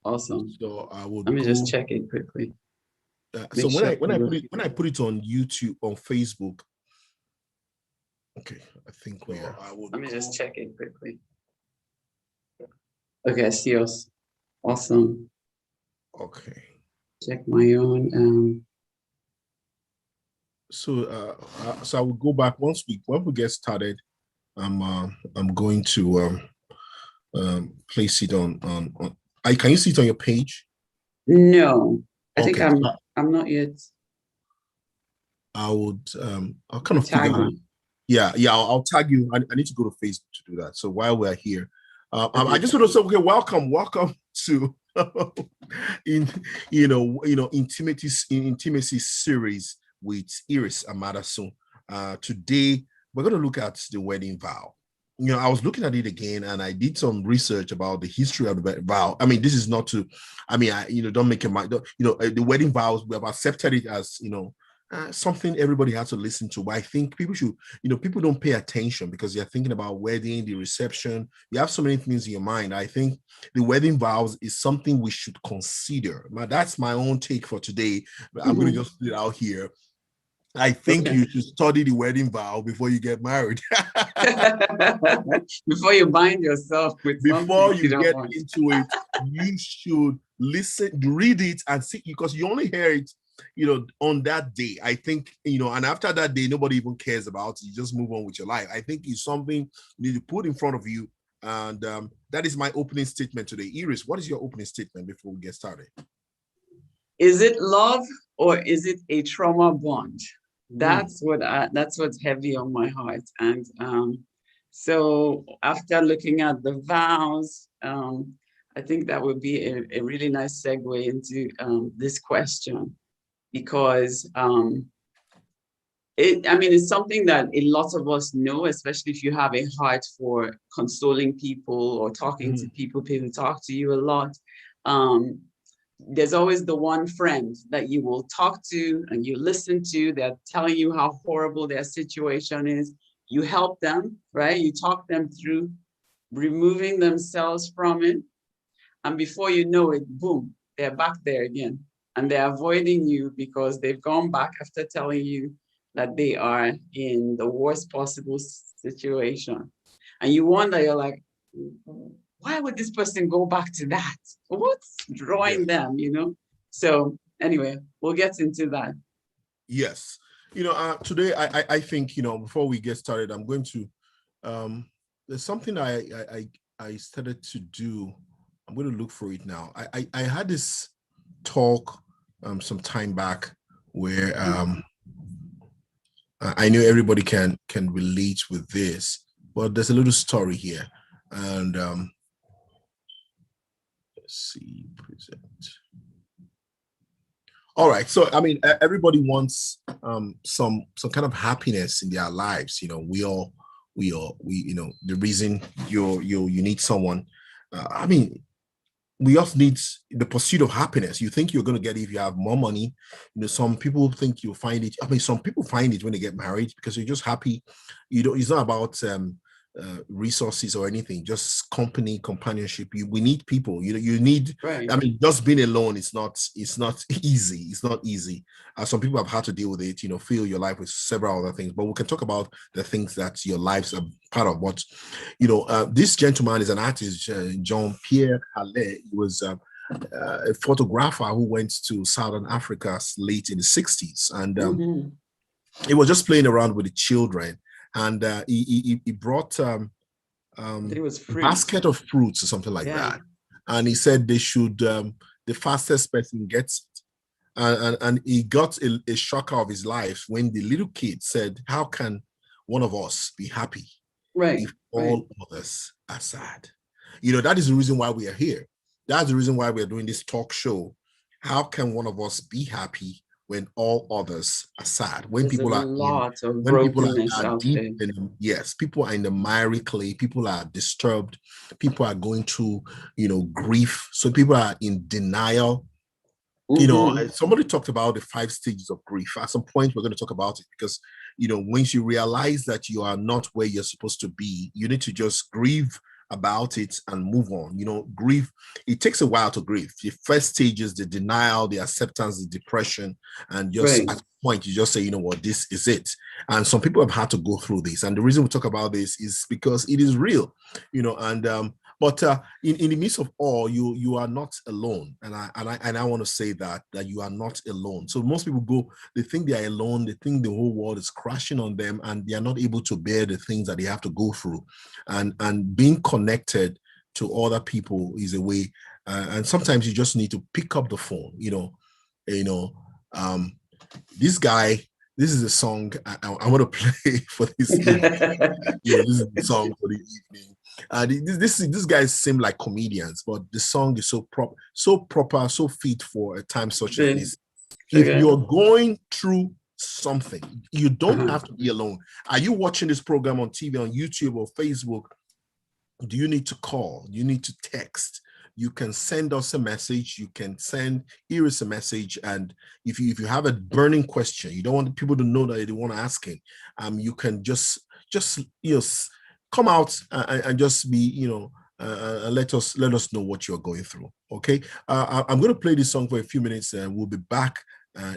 Awesome. So I Let would me just go. check it quickly. So Make sure. when I put it on YouTube, on Facebook. Okay, I think So we are. let me just check it quickly. Okay, I see us. Awesome. Okay. Check my own. So I will go back when we get started. I'm going to place it on. I can you see it on your page? No, I think Okay. I'm not yet. I'll kind of figure Tag out. me. Yeah, I'll tag you. I need to go to Facebook to do that. So while we're here, I Okay. just want to say, okay, welcome to in intimacy series with Iris Amadasun. Today we're going to look at the wedding vow. I was looking at it again, and I did some research about the history of the vow. I mean, this is not to, I mean, don't make a mind. The wedding vows, we have accepted it as something everybody has to listen to. But I think people should, people don't pay attention because you're thinking about wedding, the reception. You have so many things in your mind. I think the wedding vows is something we should consider. That's my own take for today. I'm going to just put it out here. I think you should study the wedding vow before you get married. Before you bind yourself with Before something you you don't get want. into it, you should listen, read it, and see, because you only hear it, on that day. I think, and after that day, nobody even cares about it. You just move on with your life. I think it's something you need to put in front of you. And that is my opening statement today. Iris, what is your opening statement before we get started? Is it love or is it a trauma bond? That's what's heavy on my heart. And so after looking at the vows, I think that would be a really nice segue into this question, because it's something that a lot of us know, especially if you have a heart for consoling people or talking to people talk to you a lot. There's always the one friend that you will talk to and you listen to. They're telling you how horrible their situation is. You help them, right? You talk them through removing themselves from it. And before you know it, boom, they're back there again. And they're avoiding you because they've gone back after telling you that they are in the worst possible situation. And you wonder, you're like, why would this person go back to that? What's drawing them, So anyway, we'll get into that. Yes. Today I think, before we get started, I'm going to, there's something I started to do. I'm going to look for it now. I had this talk some time back where I know everybody can relate with this, but there's a little story here. And let's see, present. All right. So, I mean, everybody wants some kind of happiness in their lives. The reason you need someone. I mean, we also need the pursuit of happiness. You think you're going to get it if you have more money. Some people think you'll find it. I mean, some people find it when they get married because you're just happy. It's not about resources or anything, just companionship. We need people. You need. Right. I mean, just being alone is not. It's not easy. It's not easy. Some people have had to deal with it. Fill your life with several other things. But we can talk about the things that your lives are part of. What this gentleman is an artist, Jean-Pierre Halle. He was a photographer who went to Southern Africa late in the 60s, and he was just playing around with the children. And he brought it was a basket of fruits or something like that. And he said they should, the fastest person gets it. And he got a shocker of his life when the little kid said, how can one of us be happy if all others are sad? That is the reason why we are here. That's the reason why we're doing this talk show. How can one of us be happy when all others are sad? When There's people are deep in, yes, people are in the miry clay, people are disturbed, people are going through, grief. So people are in denial. Somebody talked about the 5 stages of grief. At some point, we're going to talk about it because, once you realize that you are not where you're supposed to be, you need to just grieve about it and move on. You know, grief, it takes a while to grieve. The first stage is the denial, the acceptance, the depression, and just Right. at point you just say, you know what, this is it. And some people have had to go through this, and the reason we talk about this is because it is real, you know. And but in the midst of all, you are not alone, and I want to say that you are not alone. So most people go, they think they are alone, they think the whole world is crashing on them, and they are not able to bear the things that they have to go through. And being connected to other people is a way, and sometimes you just need to pick up the phone, you know. um this guy, this is a song I want to play for this evening. This is the song for the evening. These guys seem like comedians, but the song is so proper, so fit for a time such as this. If Okay. you're going through something, you don't Uh-huh. have to be alone. Are you watching this program on TV, on YouTube, or Facebook? Do you need to call? You need to text. You can send us a message. You can send Iris a message. And if you have a burning question, you don't want people to know that they want to ask it, you can just come out and just be, let us know what you're going through. Okay. I'm going to play this song for a few minutes and we'll be back.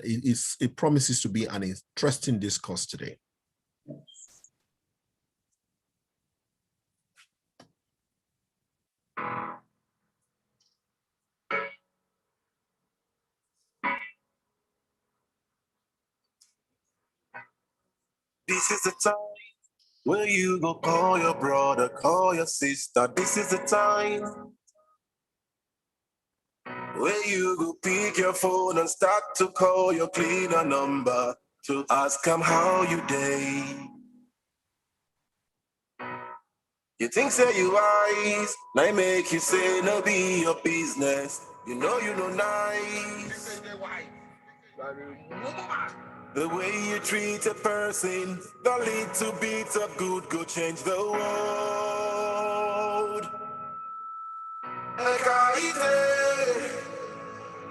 It promises to be an interesting discourse today. This is the time where you go call your brother, call your sister. This is the time where you go pick your phone and start to call your cleaner number to ask them how you day. You think say you wise, now make you say no be your business. You know nice. The way you treat a person, the lead to beat up good, go change the world.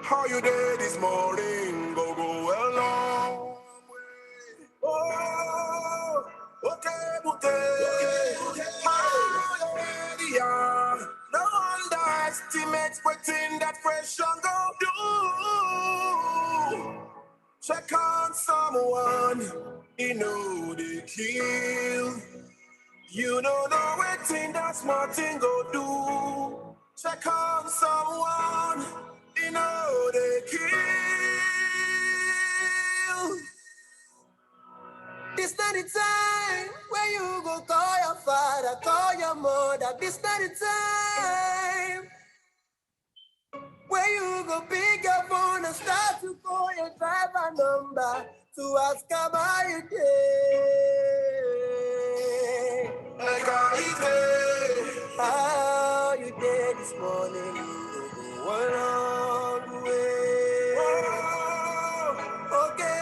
How you there this morning? Go a long way. Oh, okay. How you ready? No underestimate waiting that pressure go do. Check on someone, you know they kill. You don't know waiting that smart thing go do. Check on someone, you know they kill. This not the time where you go call your father, call your mother. This not the time where you go pick your phone and start to call your driver number to ask about your day. How you did this morning? You go a long way. Okay,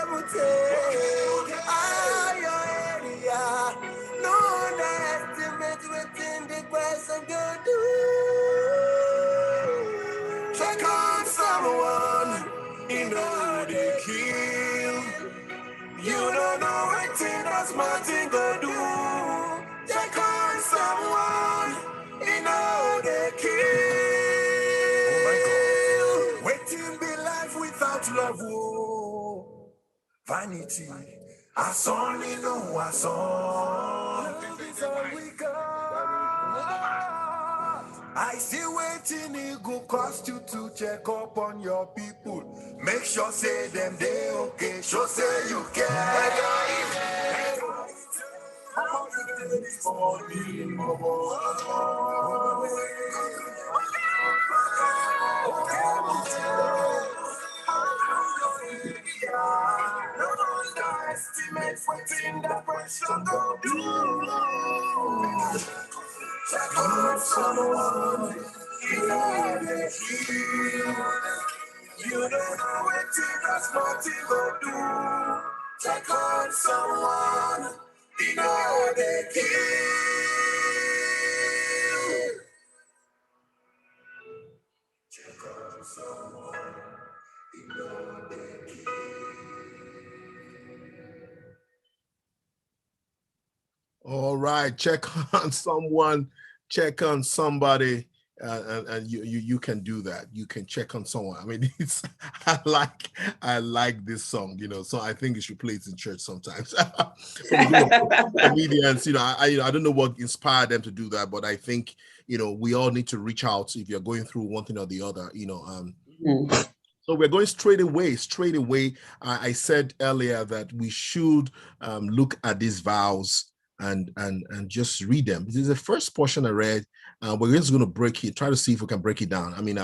how your area? No underestimate within the question go do. Check on someone, you know they kill. You don't know what thing that's my thing go do. Check on someone, you know they kill. Oh my God. Waiting be life without love, oh. Vanity, I only know I saw. Love is all we got. I still waiting, it go cost you to check up on your people. Make sure say them they okay, sure say you care. How you doing this morning? No underestimate waiting that pressure go do. Check on someone, you know they heal. You don't know what that's nothing go do. Check on someone, you know they kill. Check on someone, you know they kill. All right, check on someone check on somebody, and you can do that. You can check on someone. I mean, it's I like this song, so I think you should play it in church sometimes. Comedians, I don't know what inspired them to do that, but I think we all need to reach out if you're going through one thing or the other. So we're going straight away. I said earlier that we should look at these vows and just read them. This is the first portion I read. We're just going to break it, try to see if we can break it down. I mean,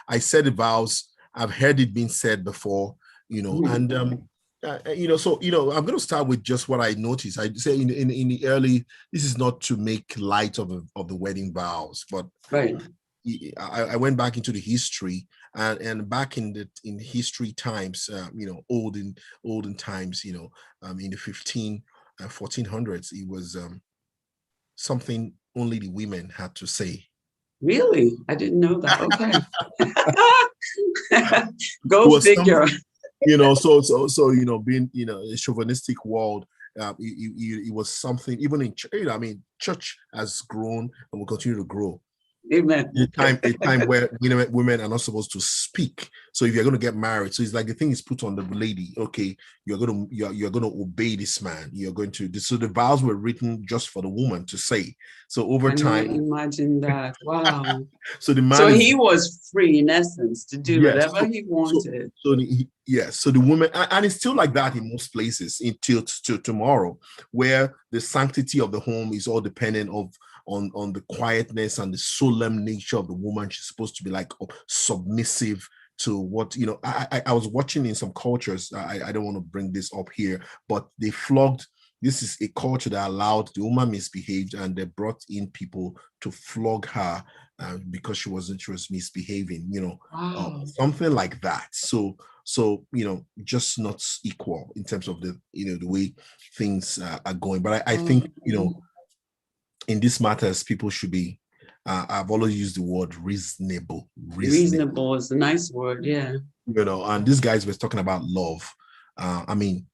I said the vows. I've heard it being said before, and so I'm going to start with just what I noticed. I say in the early, this is not to make light of the wedding vows, but right. I went back into the history and back in history times, olden times, in the 1400s, it was something only the women had to say. Really? I didn't know that. Okay. Go figure. Being a chauvinistic world, it was something. Even in church has grown and will continue to grow. Amen. A time where women are not supposed to speak. So if you're going to get married, so it's like the thing is put on the lady. Okay, you're going to obey this man. You're going to. So the vows were written just for the woman to say. So over time, imagine that. Wow. So the man. So he was free in essence to do whatever he wanted. So the woman, and it's still like that in most places until tomorrow, where the sanctity of the home is all dependent on the quietness and the solemn nature of the woman. She's supposed to be like submissive to what, I was watching in some cultures. I don't want to bring this up here, but they flogged. This is a culture that allowed the woman misbehaved, and they brought in people to flog her because she was misbehaving, wow. Something like that. So just not equal in terms of the way things are going. But I think in these matters, people should be, I've always used the word reasonable. Reasonable is a nice word, yeah. And these guys were talking about love. And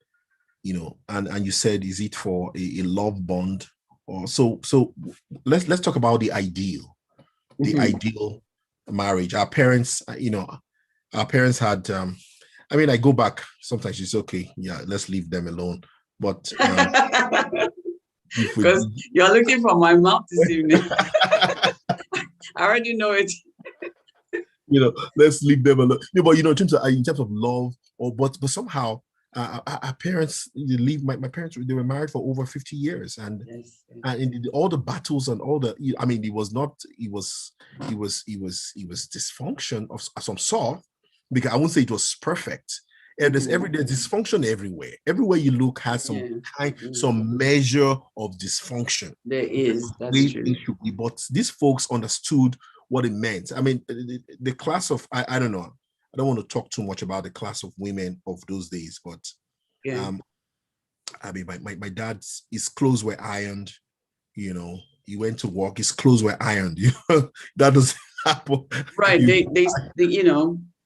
you said, is it for a love bond? Or so let's talk about the ideal, ideal marriage. Our parents, had, I go back, sometimes it's okay. Yeah, let's leave them alone. But because you're looking for my mouth this evening. I already know it. Let's leave them alone. But in terms of love, but somehow our parents, my parents, they were married for over 50 years, and yes. And in all the battles and all it was dysfunction of some sort, because I won't say it was perfect. And there's dysfunction everywhere. Everywhere you look has some measure of dysfunction. There is. That's true. But these folks understood what it meant. I mean, the class of I don't know. I don't want to talk too much about the class of women of those days, but my dad's, his clothes were ironed. He went to work. His clothes were ironed. That doesn't happen. Right.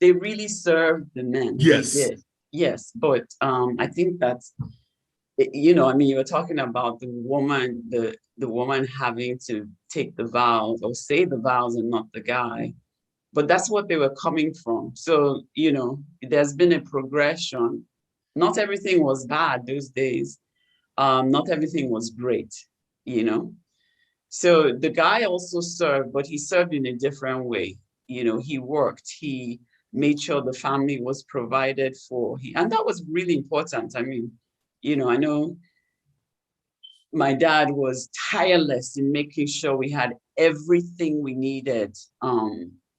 They really served the men. Yes. They did. Yes. But I think that's, you were talking about the woman having to take the vows or say the vows and not the guy. But that's what they were coming from. So, there's been a progression. Not everything was bad those days. Not everything was great, So the guy also served, but he served in a different way. He worked. He made sure the family was provided for. And that was really important. I mean, I know my dad was tireless in making sure we had everything we needed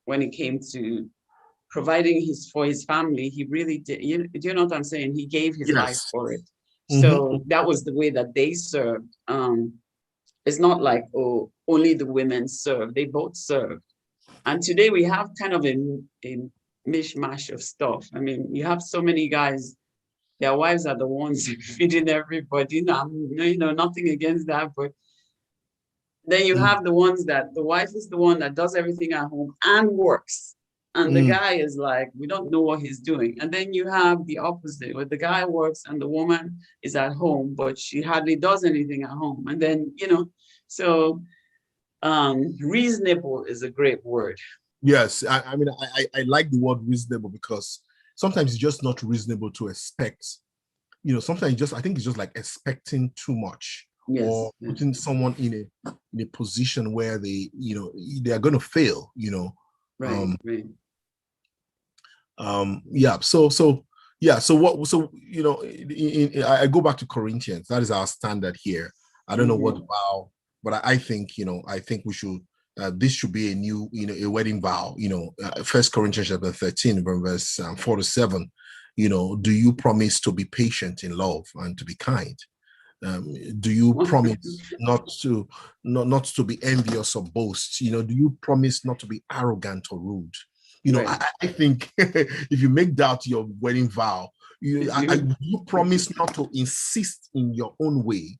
when it came to providing for his family. He really did. Do you know what I'm saying? He gave his life for it. So that was the way that they served. It's not like, only the women served. They both served. And today we have kind of a mishmash of stuff. I mean, you have so many guys, their wives are the ones feeding everybody. Nothing against that, but then you have the ones that the wife is the one that does everything at home and works. And the guy is like, we don't know what he's doing. And then you have the opposite, where the guy works and the woman is at home, but she hardly does anything at home. And then, so reasonable is a great word. Yes, I mean, I like the word reasonable because sometimes it's just not reasonable to expect. Sometimes I think it's just like expecting too much, Yes, or yes. putting someone in a position where they are going to fail. Right, right. Yeah. I go back to Corinthians. That is our standard here. I don't know what vow, but I think we should. This should be a new, a wedding vow. First Corinthians chapter 13, verse 4 to 7. Do you promise to be patient in love and to be kind? Do you promise not to be envious or boast? Do you promise not to be arrogant or rude? Right. I think if you make that your wedding vow, you promise not to insist in your own way.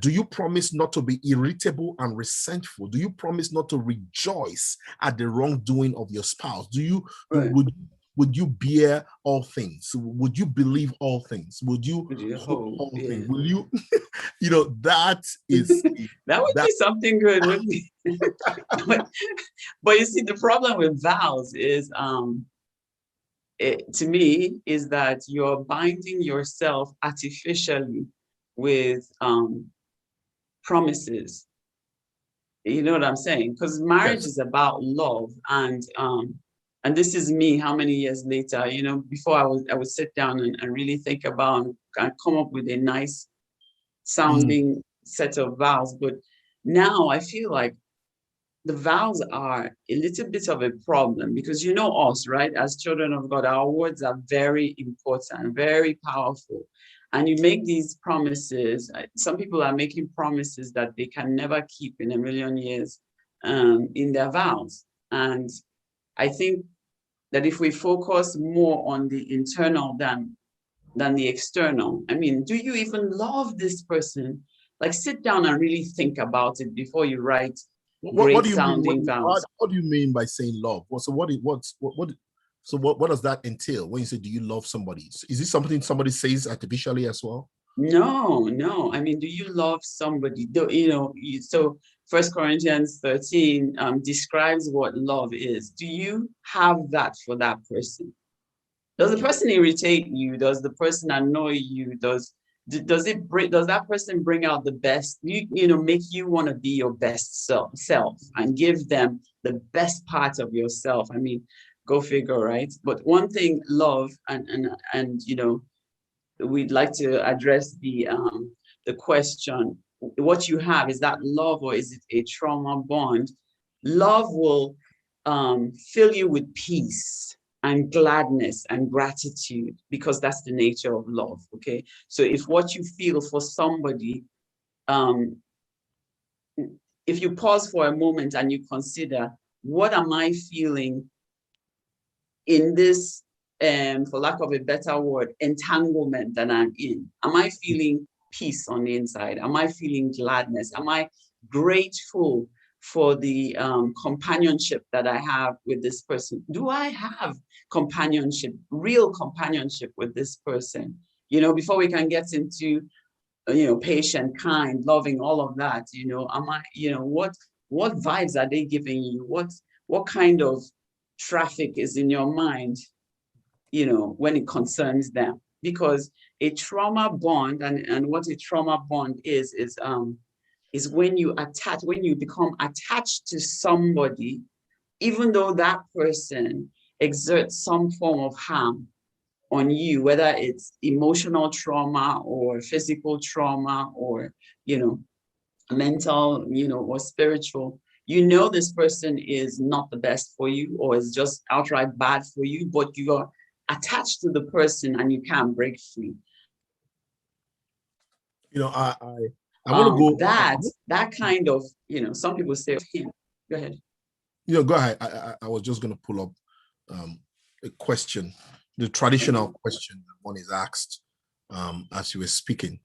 Do you promise not to be irritable and resentful? Do you promise not to rejoice at the wrongdoing of your spouse? Would you bear all things? Would you believe all things? Would you hope all things? Will you? That is that would be something good, wouldn't it? But you see, the problem with vows is, to me, is that you're binding yourself artificially with promises. You know what I'm saying? Because marriage is about love, and this is me. How many years later? Before I would sit down and really think about and come up with a nice sounding set of vows. But now I feel like the vows are a little bit of a problem, because us, right? As children of God, our words are very important, very powerful. And you make these promises. Some people are making promises that they can never keep in a million years, in their vows. And I think that if we focus more on the internal than the external, I mean, do you even love this person? Like, sit down and really think about it before you write what do you mean? sounding vows. What do you mean by saying love? So what does that entail when you say, do you love somebody? Is this something somebody says artificially as well? No. I mean, do you love somebody? So First Corinthians 13 describes what love is. Do you have that for that person? Does the person irritate you? Does the person annoy you? Does that person bring out the best? Make you want to be your best self and give them the best part of yourself. I mean, go figure, right? But one thing, love, and we'd like to address the question: what you have, is that love or is it a trauma bond? Love will fill you with peace and gladness and gratitude, because that's the nature of love. Okay, so if what you feel for somebody, if you pause for a moment and you consider, what am I feeling in this, for lack of a better word, entanglement that I'm in? Am I feeling peace on the inside? Am I feeling gladness? Am I grateful for the companionship that I have with this person? Do I have companionship, real companionship with this person? Before we can get into, patient, kind, loving, all of that, am I, what vibes are they giving you? What kind of traffic is in your mind, when it concerns them? Because a trauma bond, and what a trauma bond is when you become attached to somebody, even though that person exerts some form of harm on you, whether it's emotional trauma or physical trauma or, mental, or spiritual. This person is not the best for you, or is just outright bad for you, but you are attached to the person and you can't break free. I want to go that kind of, some people say, go ahead. Go ahead. I was just going to pull up a question, the traditional question that one is asked as you were speaking.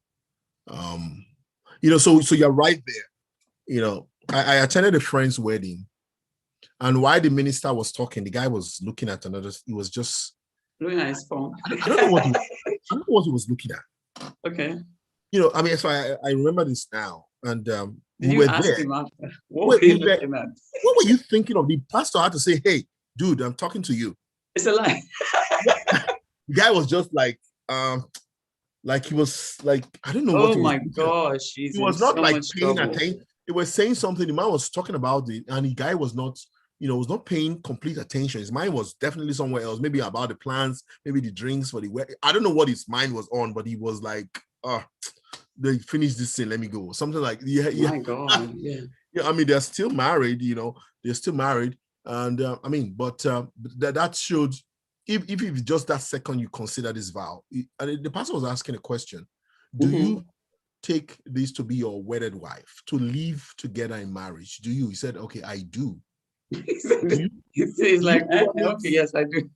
So you're right there. I attended a friend's wedding, and while the minister was talking, the guy was looking at another. He was just looking at his phone. I don't know what he was looking at. Okay. I mean, so I remember this now, and Did We you were ask there. him after? What Wait, were you looking at? what were you thinking of? The pastor had to say, "Hey, dude, I'm talking to you." It's a lie. The guy was just like he was like, I don't know what Oh he was my thinking. gosh, he's He in was not so like much paying trouble. attention. He was saying something. The man was talking about it, and the guy was not, was not paying complete attention. His mind was definitely somewhere else, maybe about the plans, maybe the drinks for the wedding. I don't know what his mind was on, but he was like, they finished this thing, let me go. Something like, yeah. My God, yeah. Yeah, I mean, they're still married, they're still married. And I mean, but that showed, if it's just that second you consider this vow, and the pastor was asking a question, do you take this to be your wedded wife, to live together in marriage? Do you? He said, okay, I do. He's like, okay, yes, I do.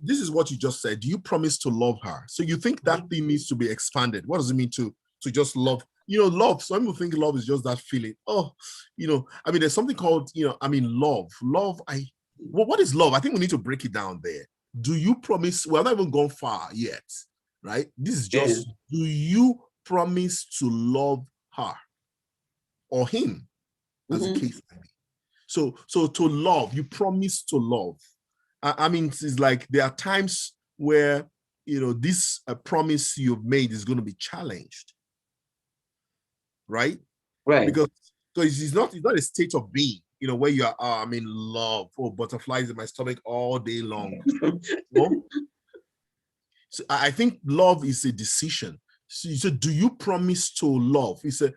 This is what you just said. Do you promise to love her? So you think that thing needs to be expanded? What does it mean to just love? Love. Some people think love is just that feeling. Oh, I mean, there's something called, love. Love. What is love? I think we need to break it down there. Do you promise? We're not even gone far yet, right? This is just, do you promise to love her or him, as the case may be? So to love, you promise to love. I mean, it's like there are times where, this promise you've made is going to be challenged, right? Right. Because it's not a state of being, where you are, I'm in love, butterflies in my stomach all day long. So I think love is a decision. So do you promise to love? He said,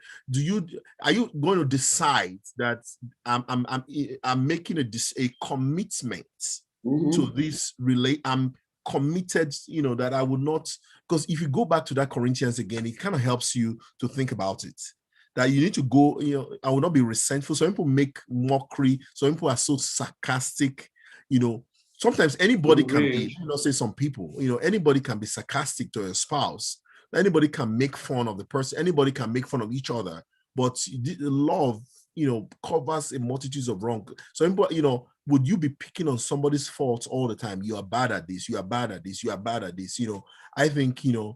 are you going to decide that I'm making a commitment to this I'm committed, that I would not, because if you go back to that Corinthians again, it kind of helps you to think about it. That you need to go, I will not be resentful. Some people make mockery. Some people are so sarcastic, Sometimes anybody can be, not say some people, anybody can be sarcastic to a spouse. Anybody can make fun of the person. Anybody can make fun of each other. But love, covers a multitude of wrong. So, would you be picking on somebody's faults all the time? You are bad at this. You are bad at this. You are bad at this. I think, do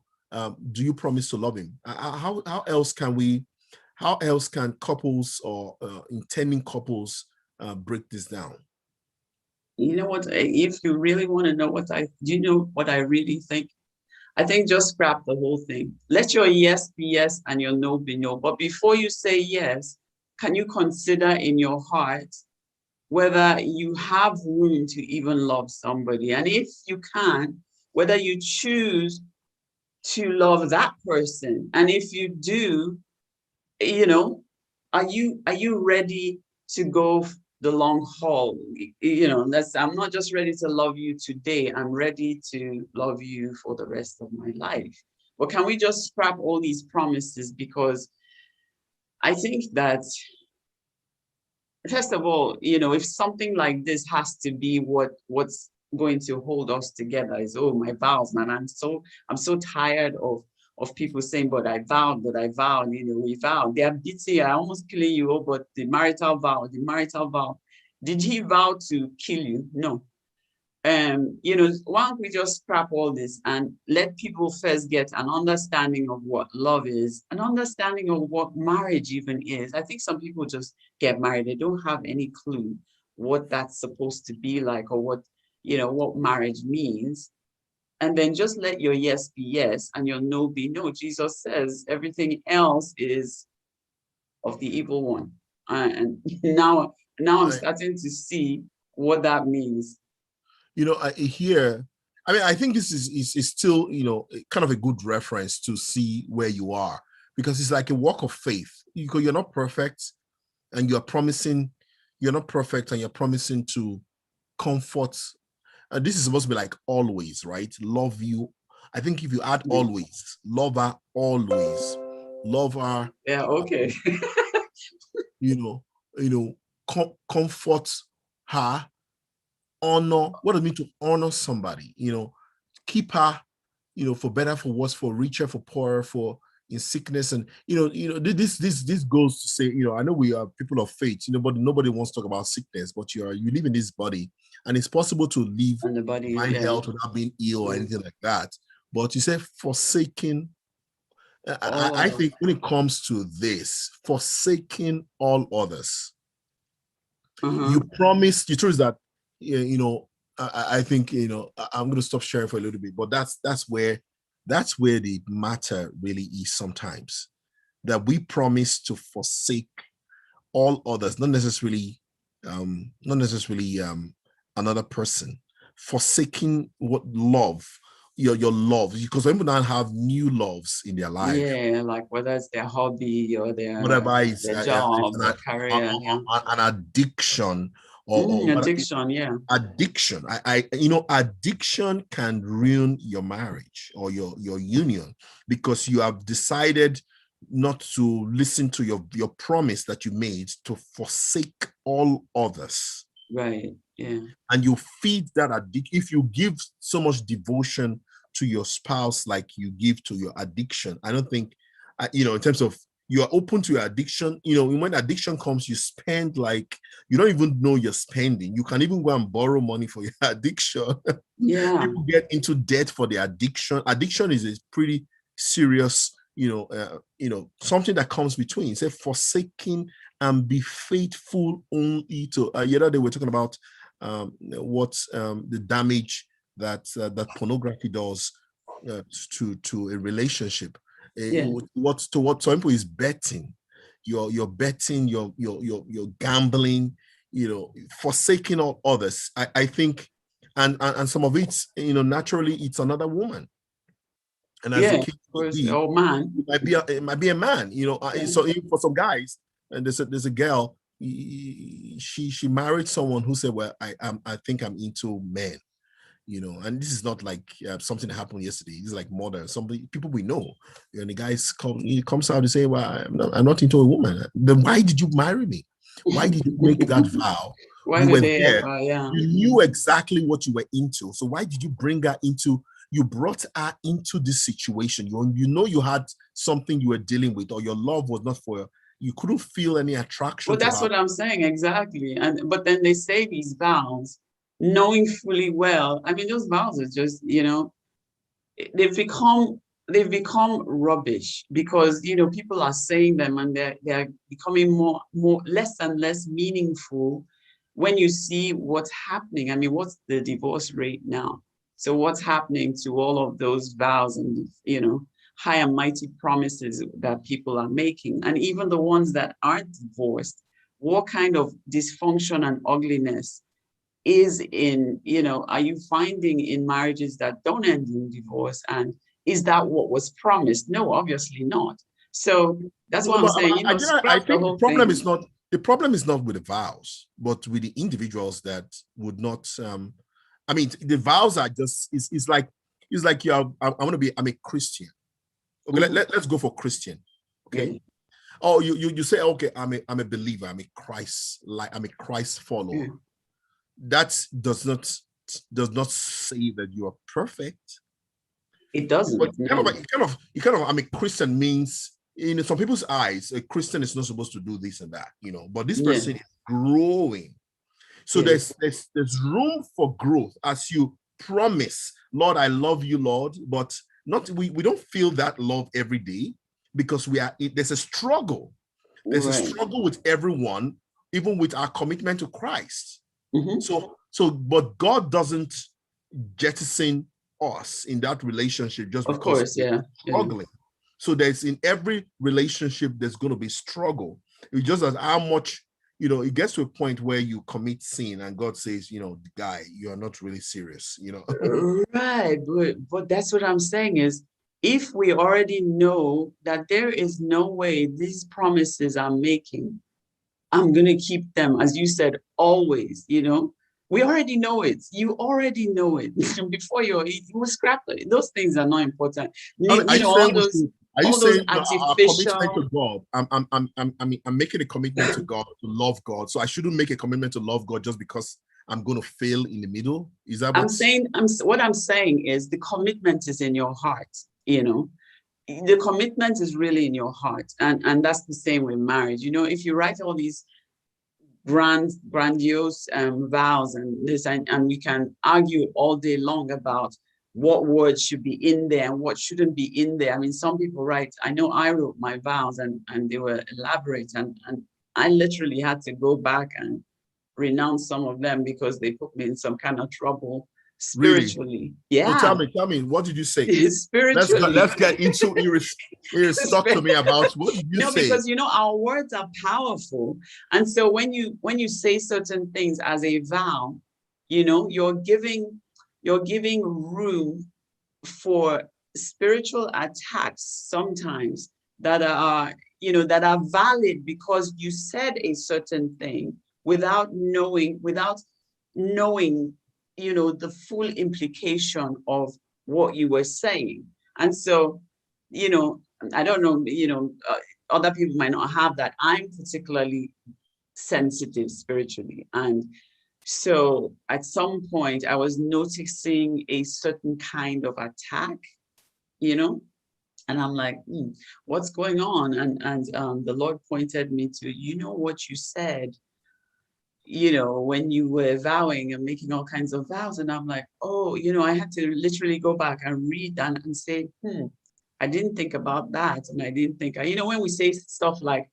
you promise to love him? How else can couples or intending couples break this down? You know what? If you really want to know do you know what I really think? I think just scrap the whole thing. Let your yes be yes and your no be no. But before you say yes, can you consider in your heart whether you have room to even love somebody? And if you can, whether you choose to love that person. And if you do, are you ready to go the long haul? I'm not just ready to love you today. I'm ready to love you for the rest of my life. But can we just scrap all these promises? Because I think that, first of all, if something like this has to be what's going to hold us together, is, oh, my vows, man, I'm so tired of people saying, but I vowed, we vowed. They are beating, I almost killing you, but the marital vow. Did he vow to kill you? No. Why don't we just scrap all this and let people first get an understanding of what love is, an understanding of what marriage even is. I think some people just get married. They don't have any clue what that's supposed to be like, or what marriage means. And then just let your yes be yes and your no be no. Jesus says everything else is of the evil one. And now I'm starting to see what that means. I think this is still, kind of a good reference to see where you are, because it's like a walk of faith. You're not perfect, and you're not perfect, and you're promising to comfort. This is supposed to be like always, right? Love you. I think if you add always, love her always, love her. Yeah, okay. Comfort her, honor. What does it mean to honor somebody? Keep her, for better, for worse, for richer, for poorer, for in sickness. And this goes to say, I know we are people of faith, but nobody wants to talk about sickness, but you live in this body, and it's possible to live in health without being ill or anything like that. But you say forsaking I think when it comes to this, forsaking all others, you promise. The truth is that I think I'm going to stop sharing for a little bit, but that's where the matter really is sometimes, that we promise to forsake all others, not necessarily another person, forsaking what love, your love, because people now have new loves in their life. Yeah, like whether it's their hobby or whatever is their job or career. Yeah. an addiction or addiction. Yeah. Addiction. Addiction can ruin your marriage or your union, because you have decided not to listen to your promise that you made to forsake all others. Right. Yeah. And you feed that addiction. If you give so much devotion to your spouse like you give to your addiction, I don't think, in terms of you are open to your addiction, when addiction comes, you spend like you don't even know you're spending. You can even go and borrow money for your addiction. Yeah. People get into debt for the addiction. Addiction is a pretty serious, something that comes between. Say forsaking and be faithful only to. The other day we're talking about the damage that pornography does to a relationship. Yeah. What some people is betting. You're betting. You're gambling. Forsaking all others. I think, and some of it, naturally, it's another woman. And as the case may be, man, it might be a man. So for some guys, and there's a girl. She married someone who said, "Well, I think I'm into men." And this is not like something that happened yesterday. This is like modern. Somebody, people we know, and the guys comes out and say, "Well, I'm not into a woman." Then why did you marry me? Why did you make that vow? Why did they ever? Yeah. You knew exactly what you were into. So why did you bring her into? You brought her into this situation. You had something you were dealing with, or your love was not for. You couldn't feel any attraction. Well, that's what I'm saying, exactly. But then they say these vows, knowing fully well. I mean, those vows are just, they've become rubbish, because people are saying them and they're becoming more less and less meaningful when you see what's happening. I mean, what's the divorce rate now? So what's happening to all of those vows and high and mighty promises that people are making, and even the ones that aren't divorced? What kind of dysfunction and ugliness is are you finding in marriages that don't end in divorce? And is that what was promised? No, obviously not. So that's what I'm saying. I think the problem is not with the vows, but with the individuals that would not. I mean, the vows are just. It's like I'm a Christian. Okay, let's go for Christian. Okay. Yeah. Oh, you say, okay, I'm a believer. I'm a Christ follower. Yeah. That does not say that you are perfect. It doesn't. But I'm a Christian means, in some people's eyes, a Christian is not supposed to do this and that, but this person is growing. So there's room for growth as you promise, Lord, I love you, Lord, but we don't feel that love every day, because there's a struggle. There's a struggle with everyone, even with our commitment to Christ. But God doesn't jettison us in that relationship just because we're struggling. So there's, in every relationship, there's going to be struggle. It's just as how much, it gets to a point where you commit sin and God says, guy, you're not really serious, Right. But that's what I'm saying is, if we already know that there is no way these promises I'm making, I'm going to keep them, as you said, always, we already know it. You already know it before you scrap it. Those things are not important. Are you saying artificial commitment to God? I'm making a commitment to God, to love God. So I shouldn't make a commitment to love God just because I'm going to fail in the middle. Is that what I'm saying is the commitment is in your heart, The commitment is really in your heart. And that's the same with marriage. If you write all these grandiose vows and this, and we can argue all day long about what words should be in there and what shouldn't be in there. I mean, some people write, I know I wrote my vows and they were elaborate, and I literally had to go back and renounce some of them because they put me in some kind of trouble Really? spiritually. So Yeah. tell me, what did you say? Spiritually. Let's get into Iris. Iris, talk to me about what did you say? Because our words are powerful. And so when you say certain things as a vow, you're giving room for spiritual attacks sometimes that are valid because you said a certain thing without knowing the full implication of what you were saying. And so I don't know, other people might not have that. I'm particularly sensitive spiritually, and so at some point I was noticing a certain kind of attack, and I'm like, what's going on? And the Lord pointed me to, what you said, when you were vowing and making all kinds of vows. And I'm like, oh, I had to literally go back and read and say, I didn't think about that. And I didn't think, when we say stuff like,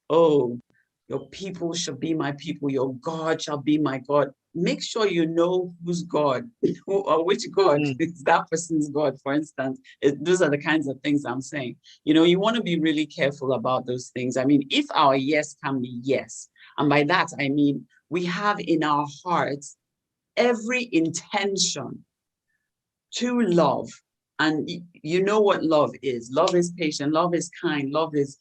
oh, your people shall be my people, your God shall be my God. Make sure you know who's God, or which God is that person's God, for instance. Those are the kinds of things I'm saying. You want to be really careful about those things. I mean, if our yes can be yes, and by that, I mean, we have in our hearts every intention to love. And you know what love is. Love is patient, love is kind, love is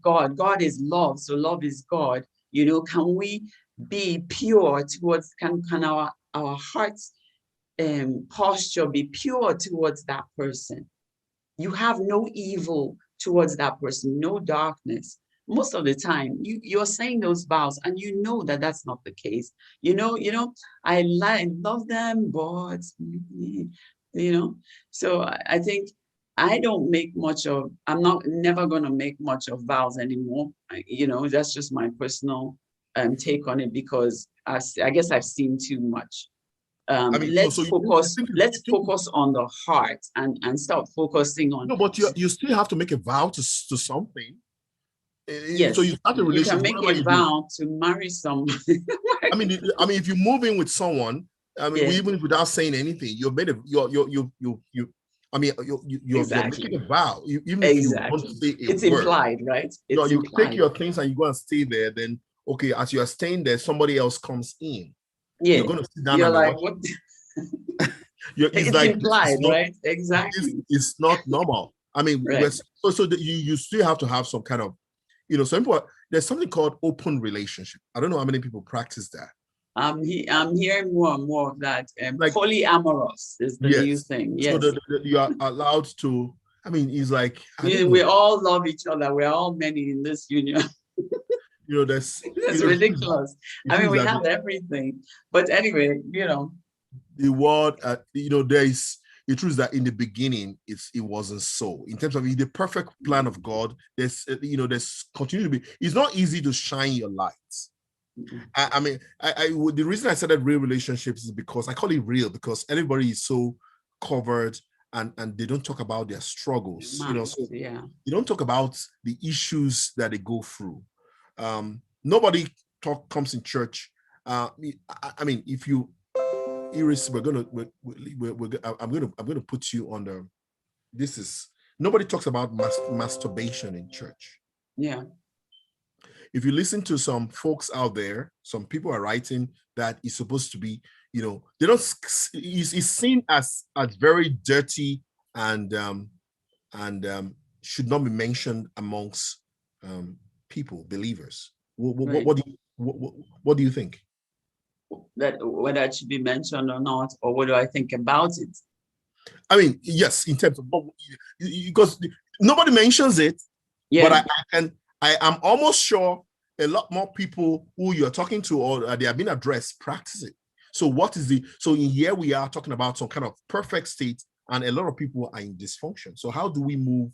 God. God is love, so love is God. Can we be pure towards, can our hearts posture be pure towards that person? You have no evil towards that person, no darkness. Most of the time, you're saying those vows, and you know that that's not the case. I love them, but So I think I don't make much of. I'm never going to make much of vows anymore. That's just my personal take on it, because I guess I've seen too much. Let's focus on the heart and stop focusing on. No, but you still have to make a vow to something. Yes, so you start a relationship. You can make a vow to marry someone. I mean, if you move in with someone, even if without saying anything, you've made you're making a vow. Even if you don't say a it's word, implied, right? You take your things and you go and stay there. Then, okay, as you are staying there, somebody else comes in. Yeah, you're going to sit down. You're like, what? It's like, implied, right? Exactly. It's not normal. I mean, right. So you still have to have some kind of, some people. There's something called open relationship. I don't know how many people practice that. I'm hearing more and more of that. Like, polyamorous is the new thing. Yes. So you are allowed to. I mean, it's like we all love each other. We're all many in this union. That's ridiculous. I mean, we have everything. But anyway, the world. There is. The truth is that in the beginning, it wasn't so. In terms of the perfect plan of God, there's continue to be. It's not easy to shine your lights. I mean, the reason I said that real relationships is because I call it real because everybody is so covered and they don't talk about their struggles. So you don't talk about the issues that they go through. Nobody comes in church. I mean, if you. Iris, I'm gonna put you under. This is nobody talks about masturbation in church. Yeah. If you listen to some folks out there, some people are writing that it's supposed to be, they don't. It's seen as very dirty and should not be mentioned amongst people, believers. What do you think? That whether it should be mentioned or not, or what do I think about it? I mean, yes, in terms of because nobody mentions it, but I am almost sure a lot more people who you're talking to or they have been addressed practice it. So in here we are talking about some kind of perfect state, and a lot of people are in dysfunction. So how do we move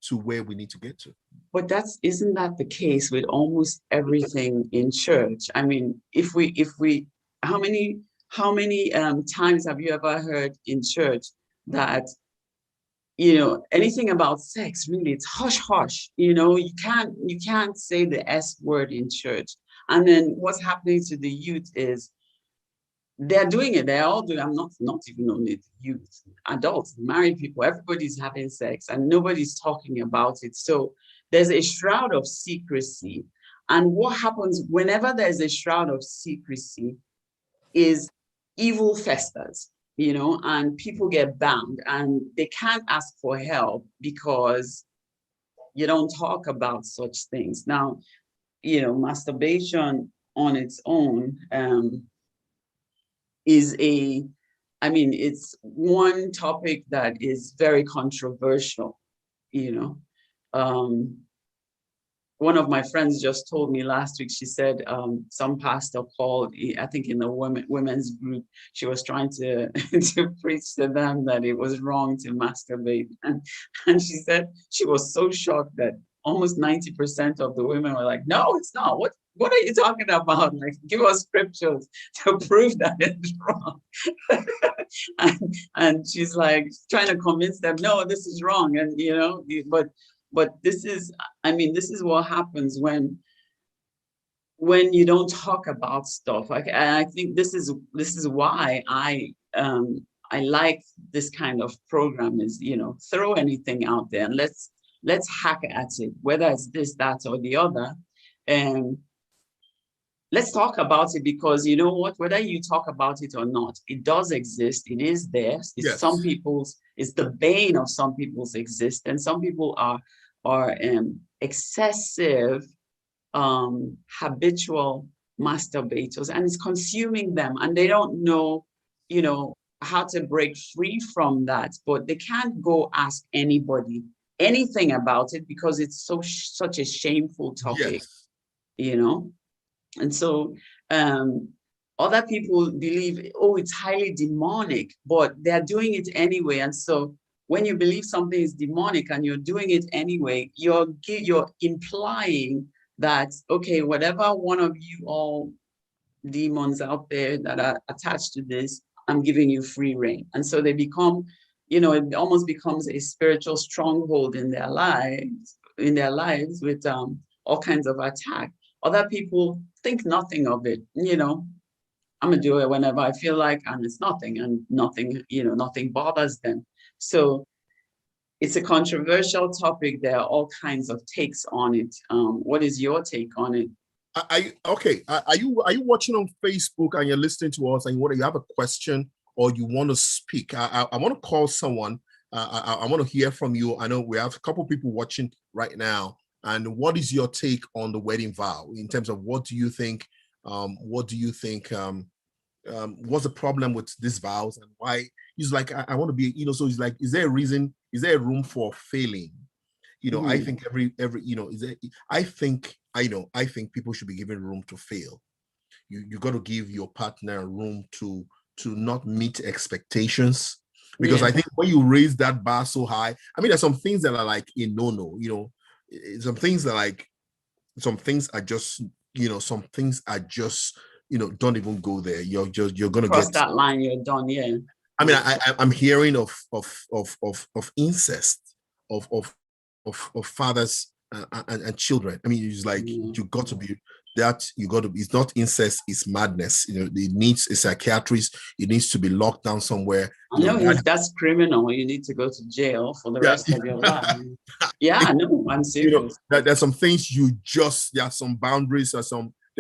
to where we need to get to? But isn't that the case with almost everything in church? I mean, if we how many times have you ever heard in church that, you know, anything about sex, really, it's hush hush. You know, you can't say the S word in church. And then what's happening to the youth is they're doing it. They're all doing. I'm not even only the youth, adults, married people. Everybody's having sex, and nobody's talking about it. So there's a shroud of secrecy. And what happens whenever there's a shroud of secrecy is evil festers, you know, and people get bound, and they can't ask for help because you don't talk about such things. Now, you know, masturbation on its own is I mean, it's one topic that is very controversial, you know. One of my friends just told me last week, she said some pastor called, I think in the women's group, she was trying to, to preach to them that it was wrong to masturbate. And she said she was so shocked that almost 90% of the women were like, no, it's not. What are you talking about? Like, give us scriptures to prove that it's wrong. and she's like trying to convince them, no, this is wrong. And, you know, but this is, I mean, this is what happens when you don't talk about stuff. I think this is why I like this kind of program, is, you know, throw anything out there and let's hack at it, whether it's this, that, or the other. And let's talk about it, because you know what, whether you talk about it or not, it does exist. It is there. It's Yes. it's the bane of some people's existence. Some people are excessive habitual masturbators, and it's consuming them, and they don't know, you know, how to break free from that. But they can't go ask anybody anything about it because it's such a shameful topic. Yes. You know. And so other people believe, oh, it's highly demonic, but they're doing it anyway. And so when you believe something is demonic and you're doing it anyway, you're implying that, okay, whatever one of you all demons out there that are attached to this, I'm giving you free reign. And so they become, you know, it almost becomes a spiritual stronghold in their lives with all kinds of attack. Other people think nothing of it, you know. I'm gonna do it whenever I feel like, and it's nothing, and nothing, you know, nothing bothers them. So it's a controversial topic. There are all kinds of takes on it. What is your take on it? Are you watching on Facebook and you're listening to us and you have a question or you want to speak? I want to call someone. I want to hear from you. I know we have a couple of people watching right now. And what is your take on the wedding vow in terms of what do you think? What's the problem with these vows and why? He's like, I want to be, you know, so he's like, is there a reason? Is there a room for failing? You know, I think every, you know, I think people should be given room to fail. You got to give your partner room to not meet expectations. Because I think when you raise that bar so high, I mean, there's some things that are like a no-no, you know. Some things are just, you know, some things are just, you know, don't even go there. You're gonna cross that line, you're done. Yeah. I mean, I'm hearing of incest of fathers and children. I mean, it's like you got to be that. It's not incest, it's madness. You know, it needs a psychiatrist. It needs to be locked down somewhere. That's criminal. You need to go to jail for the rest of your life. Yeah, no, I'm serious. You know, there's some things there are some boundaries, there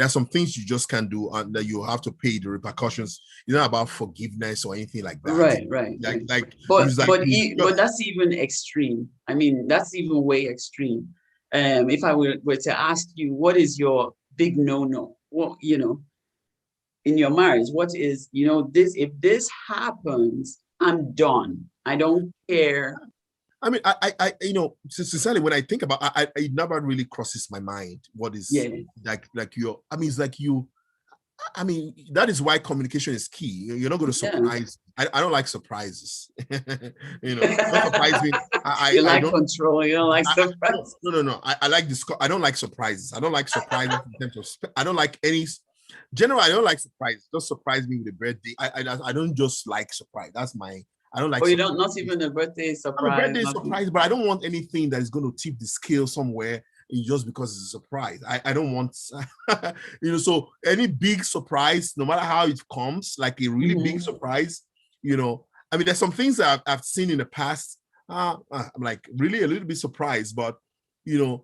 are some things you just can't do, and that you have to pay the repercussions. It's not about forgiveness or anything like that. Right. But that's even extreme. I mean, that's even way extreme. If I were to ask you, what is your big no-no? Well, you know, in your marriage, what is, you know, this, if this happens, I'm done. I don't care. I mean, I you know, sincerely, when I think about it never really crosses my mind what is like your, I mean, it's like I mean, that is why communication is key. You're not going to surprise. I don't like surprises. You know, don't surprise me. You like control. You don't like surprises. No. I like this. I don't like surprises. I don't like surprises in terms of. I don't like any. Generally, I don't like surprises. Just surprise me with a birthday. I don't just like surprise. That's my. I don't like Or you surprise. don't, not even a birthday I'm a surprise, birthday nothing. surprise, but I don't want anything that is going to tip the scale somewhere just because it's a surprise. I don't want, so any big surprise, no matter how it comes, like a really big surprise, I mean, there's some things that I've seen in the past. I'm like really a little bit surprised, but, don't,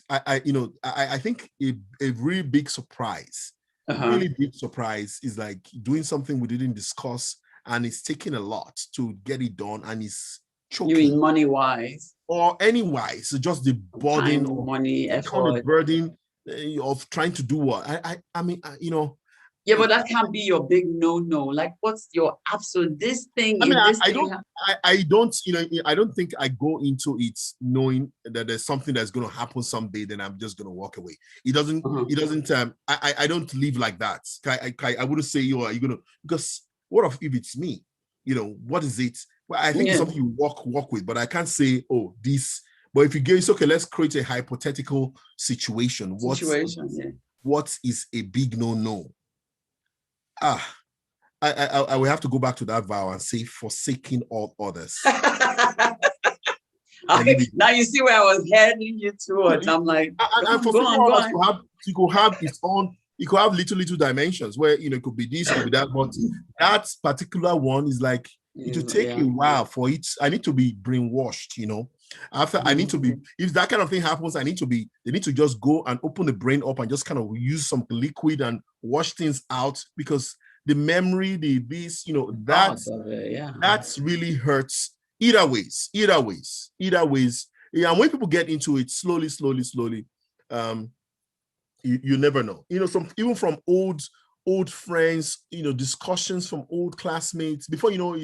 I think a really big surprise, really big surprise is like doing something we didn't discuss, and it's taking a lot to get it done, and it's choking. You mean money-wise? Or anywise, so just the burden Time, of money, kind effort. of burden of trying to do what I mean, Yeah, but that can't be your big no-no. Like, what's your absolute, this thing, I mean, this I thing don't, I don't, I don't think I go into it knowing that there's something that's going to happen someday, then I'm just going to walk away. It doesn't, I don't live like that. I wouldn't say, are you going to, because what if it's me? What is it? Well, I think it's something you walk with, but I can't say, this. But if you get, it's okay, let's create a hypothetical situation. What is a big no-no? I will have to go back to that vow and say, forsaking all others. Now you see where I was heading you towards. I'm like, and forsaking all others could have its own. It could have little dimensions where it could be this, could be that, but that particular one is like it will take a while for it. I need to be brainwashed, After I need to be, if that kind of thing happens, they need to just go and open the brain up and just kind of use some liquid and wash things out, because the memory, that's really hurts either ways. Yeah, and when people get into it slowly, you never know. Even from old friends, discussions from old classmates. Before you know,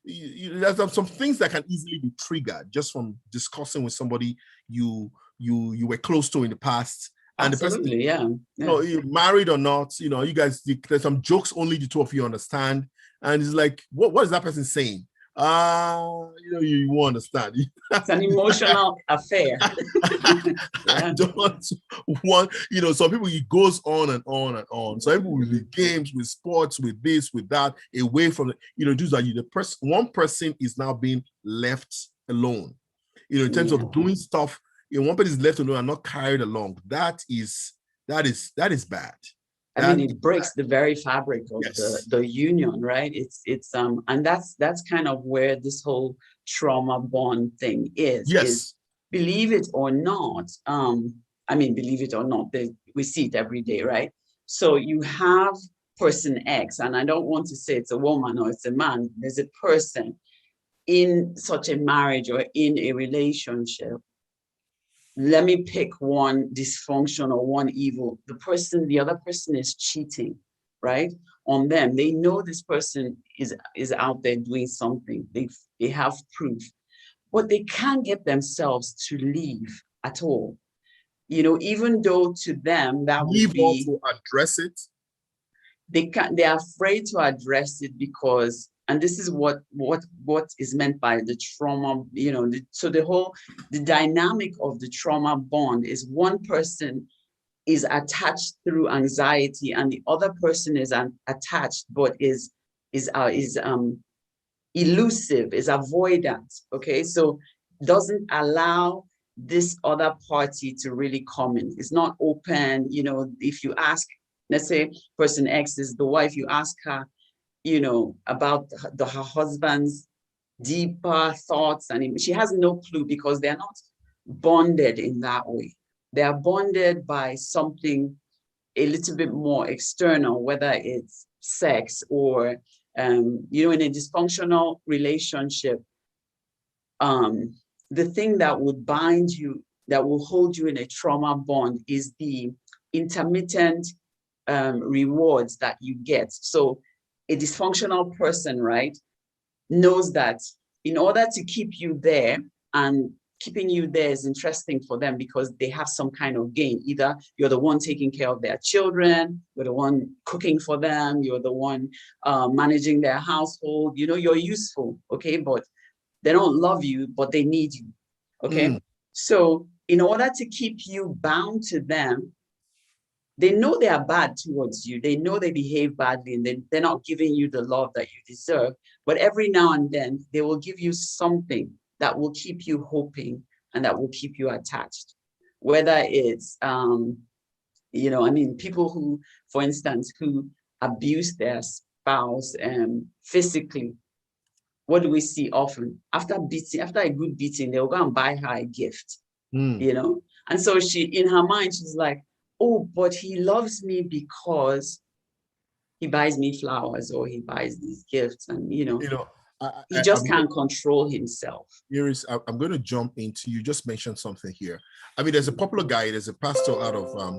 there's some things that can easily be triggered just from discussing with somebody you were close to in the past. And absolutely, the person, you're married or not, you guys, there's some jokes only the two of you understand. And it's like, what is that person saying? You won't understand. It's an emotional affair. I don't want, some people, it goes on and on and on. So people with the games, with sports, with this, with that, away from just like one person is now being left alone. In terms of doing stuff, one person is left alone and not carried along. That is bad. I mean, it breaks the very fabric of the union, right? It's and that's kind of where this whole trauma bond thing is. Yes. Is, believe it or not, believe it or not, we see it every day, right? So you have person X, and I don't want to say it's a woman or it's a man. There's a person in such a marriage or in a relationship. Let me pick one dysfunction or one evil. The other person is cheating, right? On them. They know this person is out there doing something. They have proof, but they can't get themselves to leave at all. Even though to them that would be to address it. They're afraid to address it because, and this is what is meant by the trauma, so the dynamic of the trauma bond is one person is attached through anxiety and the other person is attached but is elusive, is avoidant, okay? So doesn't allow this other party to really come in. It's not open, if you ask, let's say person X is the wife, you ask her, about her husband's deeper thoughts, and she has no clue because they're not bonded in that way. They are bonded by something a little bit more external, whether it's sex or, in a dysfunctional relationship, the thing that would bind you, that will hold you in a trauma bond is the intermittent rewards that you get. So a dysfunctional person, right, knows that in order to keep you there, and keeping you there is interesting for them because they have some kind of gain. Either you're the one taking care of their children, you're the one cooking for them, you're the one managing their household, you're useful, okay? But they don't love you, but they need you, okay? So in order to keep you bound to them, they know they are bad towards you. They know they behave badly and they're not giving you the love that you deserve, But every now and then, they will give you something that will keep you hoping and that will keep you attached. Whether it's, you know, I mean, people who, for instance, who abuse their spouse physically, what do we see often? After a good beating, they'll go and buy her a gift, you know? And so she, in her mind, she's like, oh, but he loves me because he buys me flowers or he buys these gifts, and, you know, he just can't control himself. Iris, I'm going to jump into, you just mentioned something here. I mean, there's a popular guy, there's a pastor out of, I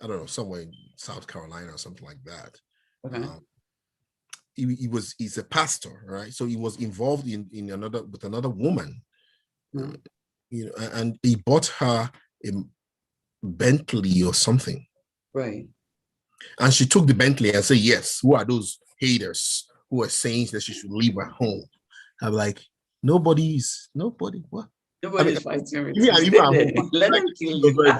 don't know, somewhere in South Carolina or something like that. Okay. He's a pastor, right? So he was involved in another woman, you know, and he bought her a Bentley or something. Right. And she took the Bentley and said, yes, who are those haters who are saying that she should leave her home? I'm like, what? Nobody's fighting with yeah, you. Let them kill you.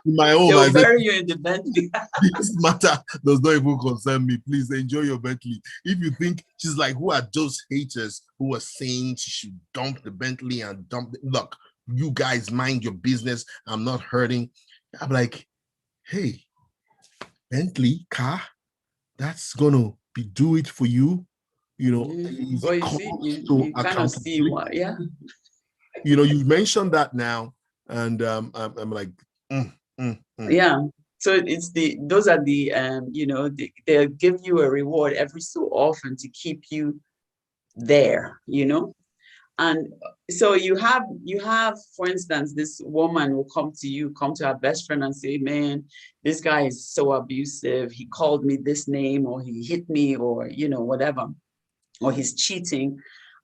In my home, they'll bury you in the Bentley. This matter does not even concern me. Please enjoy your Bentley. If you think, she's like, who are those haters who are saying she should dump the Bentley and look, you guys mind your business. I'm not hurting. I'm like, hey, Bentley car, that's gonna do it for you. You know, well, you see, you kind of see why, yeah. You know, you mentioned that now, and I'm like, yeah. So it's those are the you know, they'll give you a reward every so often to keep you there, you know. And so you have, for instance, this woman will come to her best friend and say, man, this guy is so abusive. He called me this name, or he hit me, or, you know, whatever, or he's cheating.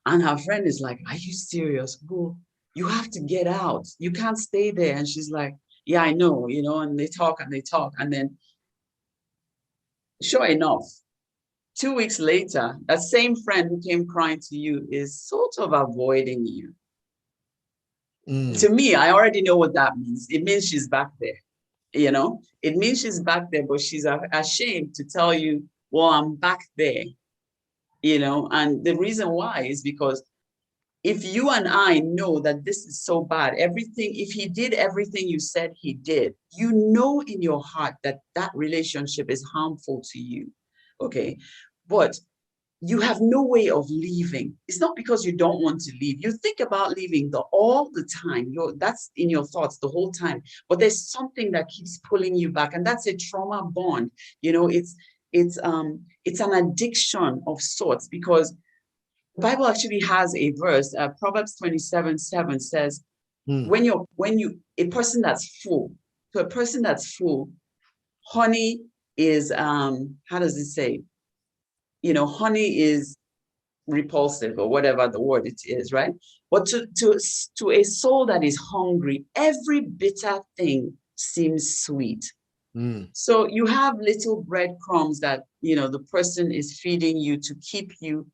And her friend is like, are you serious? Well, you have to get out. You can't stay there. And she's like, yeah, I know, you know, and they talk. And then sure enough, 2 weeks later, that same friend who came crying to you is sort of avoiding you. To me, I already know what that means. It means she's back there, you know? It means she's back there, but she's ashamed to tell you, well, I'm back there, you know? And the reason why is because if you and I know that this is so bad, if he did everything you said he did, you know in your heart that that relationship is harmful to you, okay? But you have no way of leaving. It's not because you don't want to leave. You think about leaving all the time. That's in your thoughts the whole time. But there's something that keeps pulling you back, and that's a trauma bond. You know, it's an addiction of sorts, because the Bible actually has a verse, Proverbs 27:7 says, a person that's full, honey is, how does it say? You know, honey is repulsive, or whatever the word it is, right? But to a soul that is hungry, every bitter thing seems sweet. So you have little breadcrumbs that, you know, the person is feeding you to keep you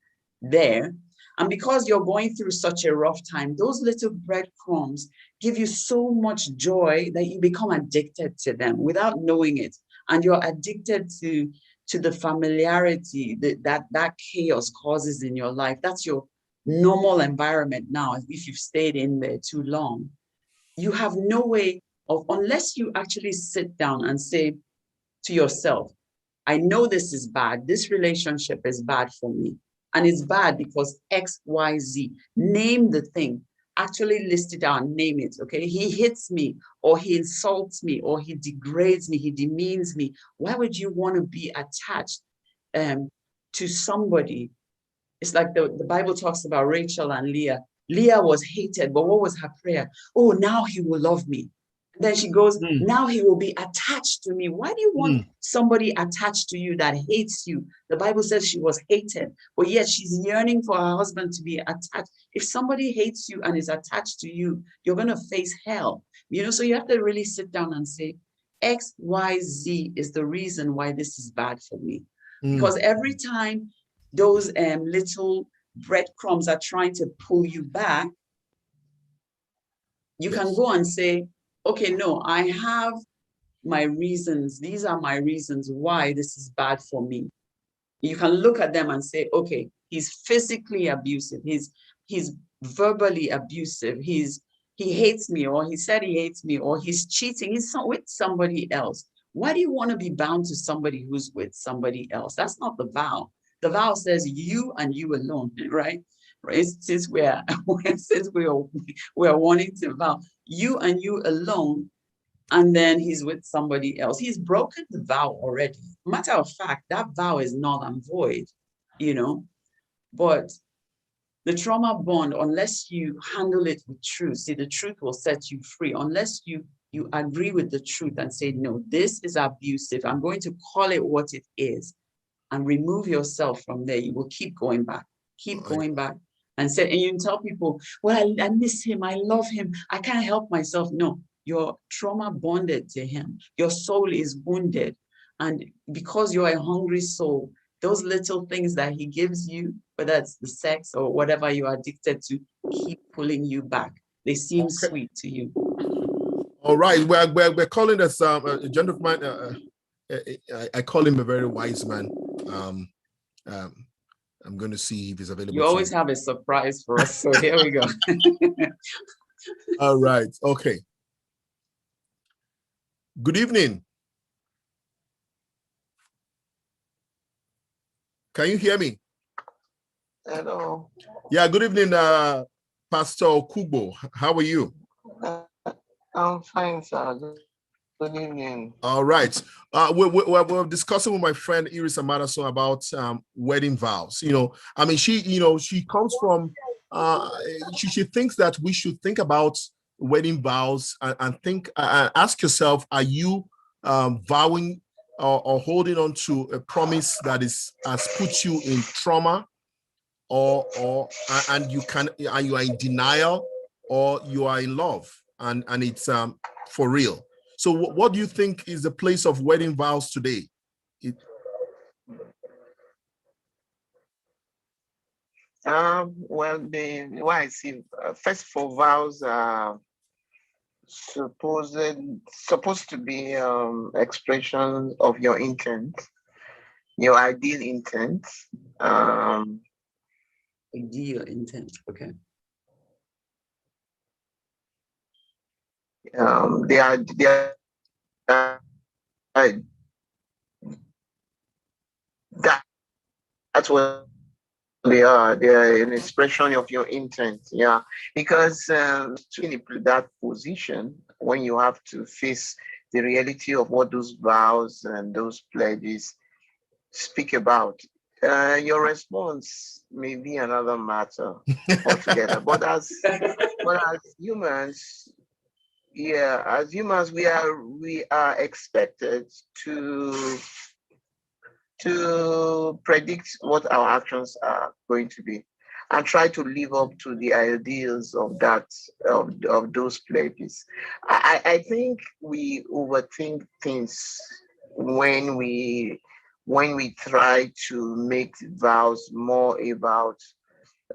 there. And because you're going through such a rough time, those little breadcrumbs give you so much joy that you become addicted to them without knowing it. And you're addicted to the familiarity that chaos causes in your life. That's your normal environment now. If you've stayed in there too long, you have no way of, unless you actually sit down and say to yourself, I know this is bad. This relationship is bad for me. And it's bad because X, Y, Z. Name the thing. Actually list it out, name it, okay? He hits me, or he insults me, or he degrades me, he demeans me. Why would you want to be attached to somebody? It's like the Bible talks about Rachel and Leah. Leah was hated, but what was her prayer? Oh, now he will love me. Then she goes, now he will be attached to me. Why do you want somebody attached to you that hates you? The Bible says she was hated, but yet she's yearning for her husband to be attached. If somebody hates you and is attached to you, you're going to face hell. You know, so you have to really sit down and say, X, Y, Z is the reason why this is bad for me. Because every time those little breadcrumbs are trying to pull you back, you can go and say, okay, no, I have my reasons. These are my reasons why this is bad for me. You can look at them and say, okay, he's physically abusive, he's verbally abusive, he hates me, or he said he hates me, or he's cheating, he's with somebody else. Why do you want to be bound to somebody who's with somebody else? That's not the vow. The vow says you and you alone, right? Right? Since we're wanting to vow you and you alone, and then he's with somebody else. He's broken the vow already. Matter of fact, that vow is null and void, you know. But the trauma bond, unless you handle it with truth, see, the truth will set you free. Unless you agree with the truth and say, no, this is abusive, I'm going to call it what it is, and remove yourself from there, you will keep going back, and say, and you can tell people, well, I miss him, I love him, I can't help myself. No, you're trauma bonded to him. Your soul is wounded. And because you're a hungry soul, those little things that he gives you, whether it's the sex or whatever you are addicted to, keep pulling you back. They seem sweet to you. All right, we're calling this a gentleman. I call him a very wise man. I'm going to see if he's available. You always have a surprise for us, so here we go. All right, okay. Good evening. Can you hear me? Hello. Yeah, good evening, Pastor Kubo. How are you? I'm fine, sir. Good evening. All right. We're discussing with my friend Iris Amadason about wedding vows. You know, I mean, she comes from, she thinks that we should think about wedding vows and think, ask yourself, are you vowing or holding on to a promise that has put you in trauma, and you are in denial, or you are in love and it's for real? So what do you think is the place of wedding vows today? Well, the way I see, first for vows are supposed to be expression of your intent, your ideal intent. Ideal intent, okay. They are that's what they are. They are an expression of your intent. Yeah, because in that position, when you have to face the reality of what those vows and those pledges speak about, your response may be another matter altogether. But as humans, yeah, as humans, we are expected to predict what our actions are going to be and try to live up to the ideals of those pledges. I think we overthink things when we try to make vows more about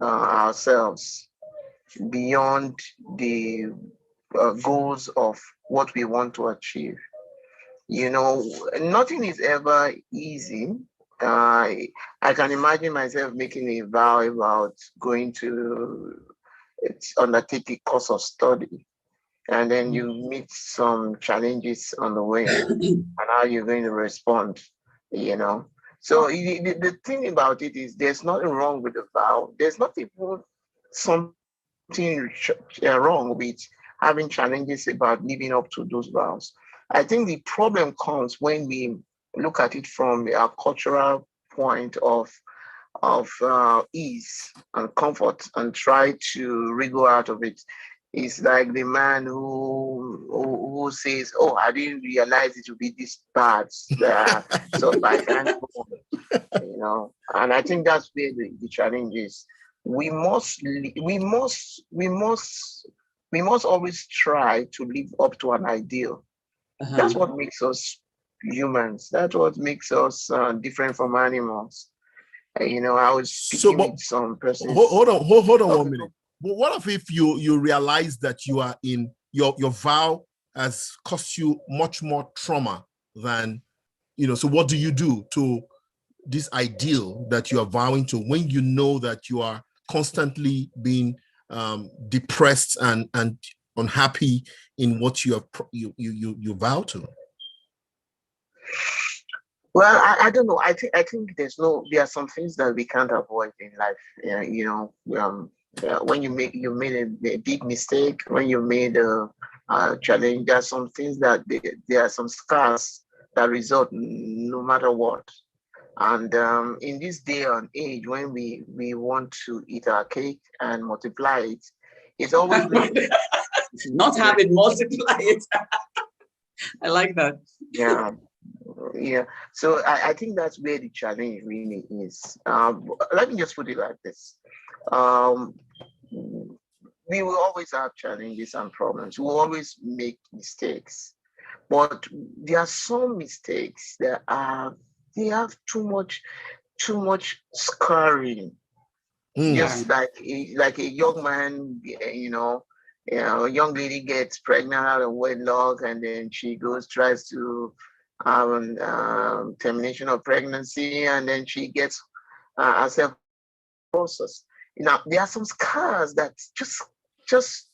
ourselves beyond the goals of what we want to achieve. You know, nothing is ever easy. I can imagine myself making a vow about going to undertake a course of study, and then you meet some challenges on the way, and how you're going to respond, you know. So the thing about it is there's nothing wrong with the vow. There's not even something wrong with having challenges about living up to those vows. I think the problem comes when we look at it from a cultural point of ease and comfort and try to wriggle out of it. It's like the man who says, "Oh, I didn't realize it would be this bad, so I can't go," you know. And I think that's where the challenge is. We must always try to live up to an ideal. That's what makes us humans. That's what makes us different from animals. You know, I was speaking with some person. Hold on 1 minute. But what if you realize that you are in your vow has cost you much more trauma than, you know? So what do you do to this ideal that you are vowing to, when you know that you are constantly being depressed and unhappy in what you you vow to? Well, I don't know. I think there are some things that we can't avoid in life. When you made a big mistake, when you made a challenge, there are some things that there are some scars that result no matter what. And in this day and age, when we want to eat our cake and multiply it, it's always Not have it, multiply it. I like that. yeah. Yeah, so I think that's where the challenge really is. Let me just put it like this. Um, we will always have challenges and problems. We will always make mistakes. But there are some mistakes that they have too much scarring. Just like a young man, a young lady gets pregnant out of wedlock, and then she tries to termination of pregnancy, and then she gets herself process. Now there are some scars that just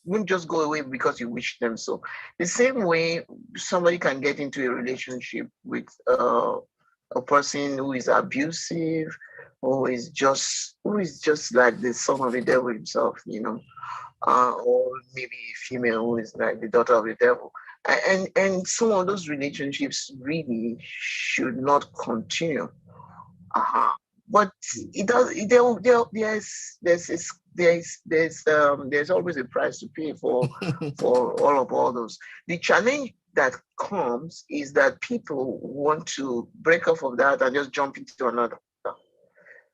won't just go away because you wish them so. The same way somebody can get into a relationship with a person who is abusive, who is just like the son of the devil himself, or maybe a female who is like the daughter of the devil. And some of those relationships really should not continue. Uh-huh. But it does. There's always a price to pay for all those. The challenge that comes is that people want to break off of that and just jump into another.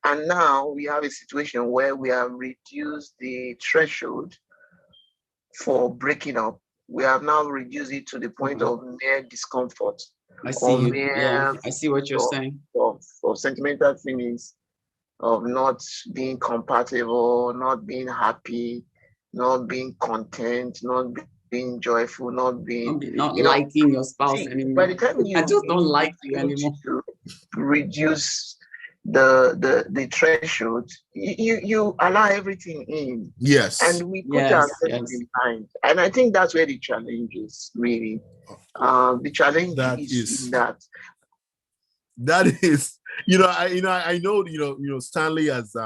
And now we have a situation where we have reduced the threshold for breaking up. We have now reduced it to the point of mere discomfort. I see you. Yeah, I see what you're saying. Of sentimental feelings, of not being compatible, not being happy, not being content, not being joyful, not liking your spouse anymore. By the time I just don't like you anymore. To reduce the threshold, you allow everything in. Yes. And we put ourselves behind. And I think that's where the challenge is, really. The challenge is in that. That is, I know, Stanley has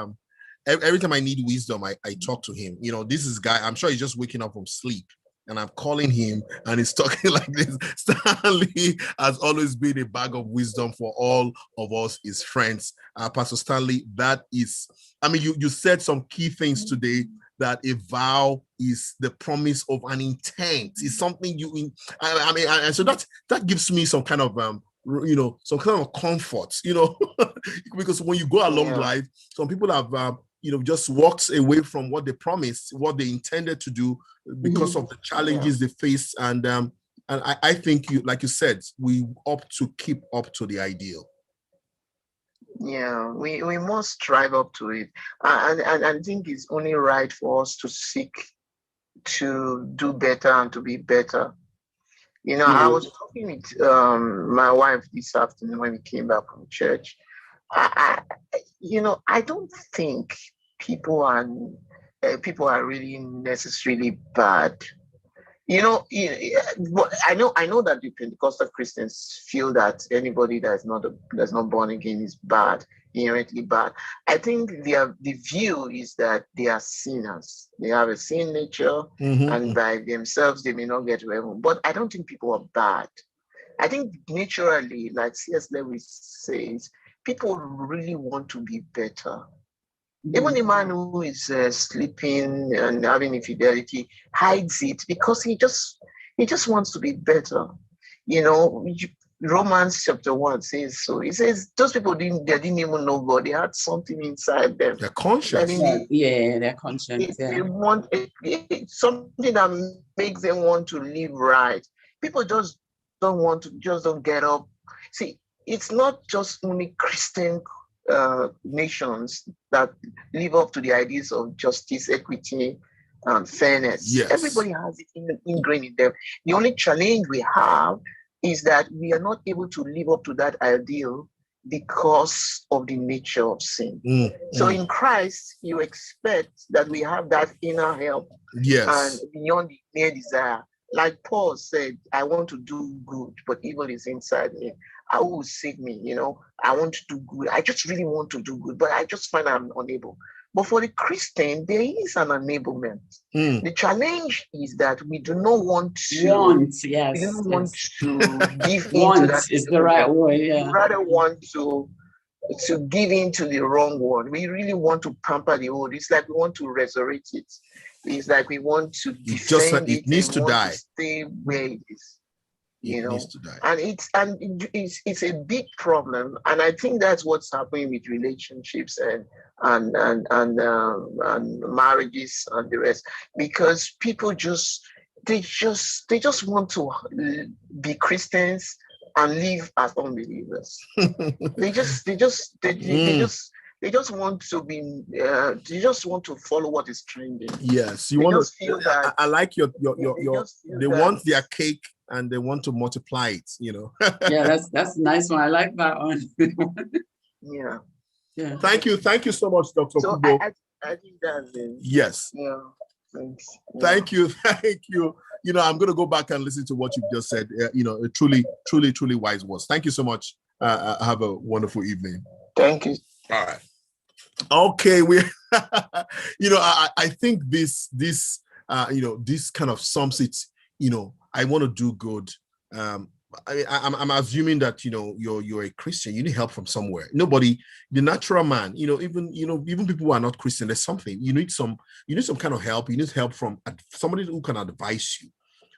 every time I need wisdom, I talk to him. This is guy, I'm sure he's just waking up from sleep. And I'm calling him and he's talking like this. Stanley has always been a bag of wisdom for all of us, his friends. Pastor Stanley, that is, you said some key things today, that a vow is the promise of an intent. It's something and so that gives me some kind of, some kind of comfort, because when you go along life, some people have, just walked away from what they promised, what they intended to do, because of the challenges they face. And I think, like you said, we opt to keep up to the ideal. Yeah, we must strive up to it. And I think it's only right for us to seek to do better and to be better. I was talking with my wife this afternoon when we came back from church. I don't think people are really necessarily bad. I know that the Pentecostal Christians feel that anybody that's not born again is bad, inherently bad. I think the view is that they are sinners. They have a sin nature, and by themselves they may not get to heaven. But I don't think people are bad. I think naturally, like C.S. Lewis says, people really want to be better. Even a man who is sleeping and having infidelity hides it because he just wants to be better. Romans chapter 1 says so. He says those people didn't even know God. They had something inside them. Their conscience. Their conscience. They want something that makes them want to live right. People just don't get up. See, it's not just only Christian nations that live up to the ideas of justice, equity, and fairness. Yes. Everybody has it ingrained in them. The only challenge we have is that we are not able to live up to that ideal because of the nature of sin. So in Christ, you expect that we have that inner help and beyond the mere desire. Like Paul said, I want to do good, but evil is inside me. Who will save me? You know, I want to do good. I just really want to do good, but I just find I'm unable. But for the Christian, there is an enablement. The challenge is that we do not want to yes, we don't want to give want into that is the right word, we rather want to give into the wrong one. We really want to pamper the old. It's like we want to resurrect it. It's like we want to defend it. It needs to die. To stay where it is. You know, needs to die. And it's a big problem, and I think that's what's happening with relationships and marriages and the rest, because people just want to be Christians and live as unbelievers. they just want to be they just want to follow what is trending. Yes, you want to feel that. I like your they want their cake and they want to multiply it, you know. Yeah, that's a nice one. I like that one. Yeah. Thank you so much, Dr. Kubo. I think that's it. Yes. Yeah. Thanks. Thank you. You know, I'm going to go back and listen to what you've just said. You know, truly wise words. Thank you so much. Have a wonderful evening. Thank you. All right. Okay, we you know, I think this you know, this kind of sums it. You know, I want to do good. I'm assuming that, you know, you're a Christian, you need help from somewhere. Nobody, the natural man, you know, even people who are not Christian, there's something you need some kind of help. You need help from somebody who can advise you.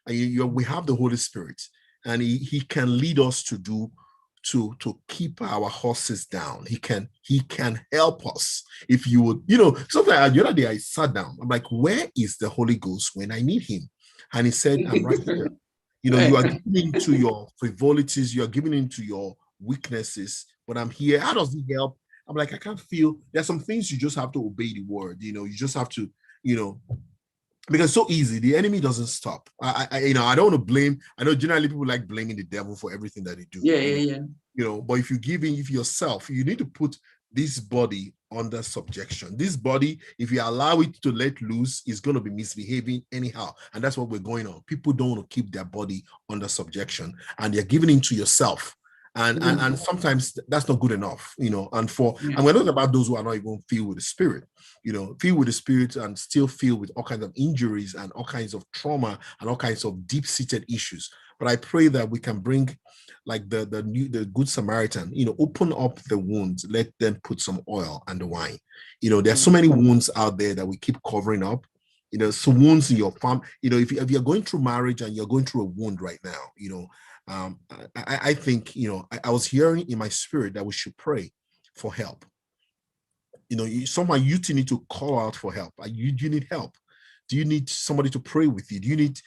And we have the Holy Spirit, and he can lead us to keep our horses down. He can help us. If you would, you know, sometimes the other day I sat down, I'm like, where is the Holy Ghost when I need him? And he said, I'm right here. You know, you are giving into your frivolities, you are giving into your weaknesses, but I'm here. How does it help? I'm like, I can't feel. There's some things you just have to obey the word. You know, you just have to, you know, because it's so easy. The enemy doesn't stop. You know, I don't want to blame. I know generally people like blaming the devil for everything that they do. Yeah. You know, but if you give in, if yourself, you need to put this body under subjection. This body, if you allow it to let loose, is going to be misbehaving anyhow. And that's what we're going on. People don't want to keep their body under subjection, and they're giving into yourself. And sometimes that's not good enough, you know. And we're talking about those who are not even filled with the Spirit, you know, filled with the Spirit and still filled with all kinds of injuries and all kinds of trauma and all kinds of deep-seated issues. But I pray that we can bring, like the Good Samaritan, you know, open up the wounds, let them put some oil and the wine. You know, there's so many wounds out there that we keep covering up. You know, some wounds in your farm. You know, if you're going through marriage and you're going through a wound right now, you know, I think, you know, I was hearing in my spirit that we should pray for help. You know, somehow you two need to call out for help. You need help. Do you need somebody to pray with you? Do you need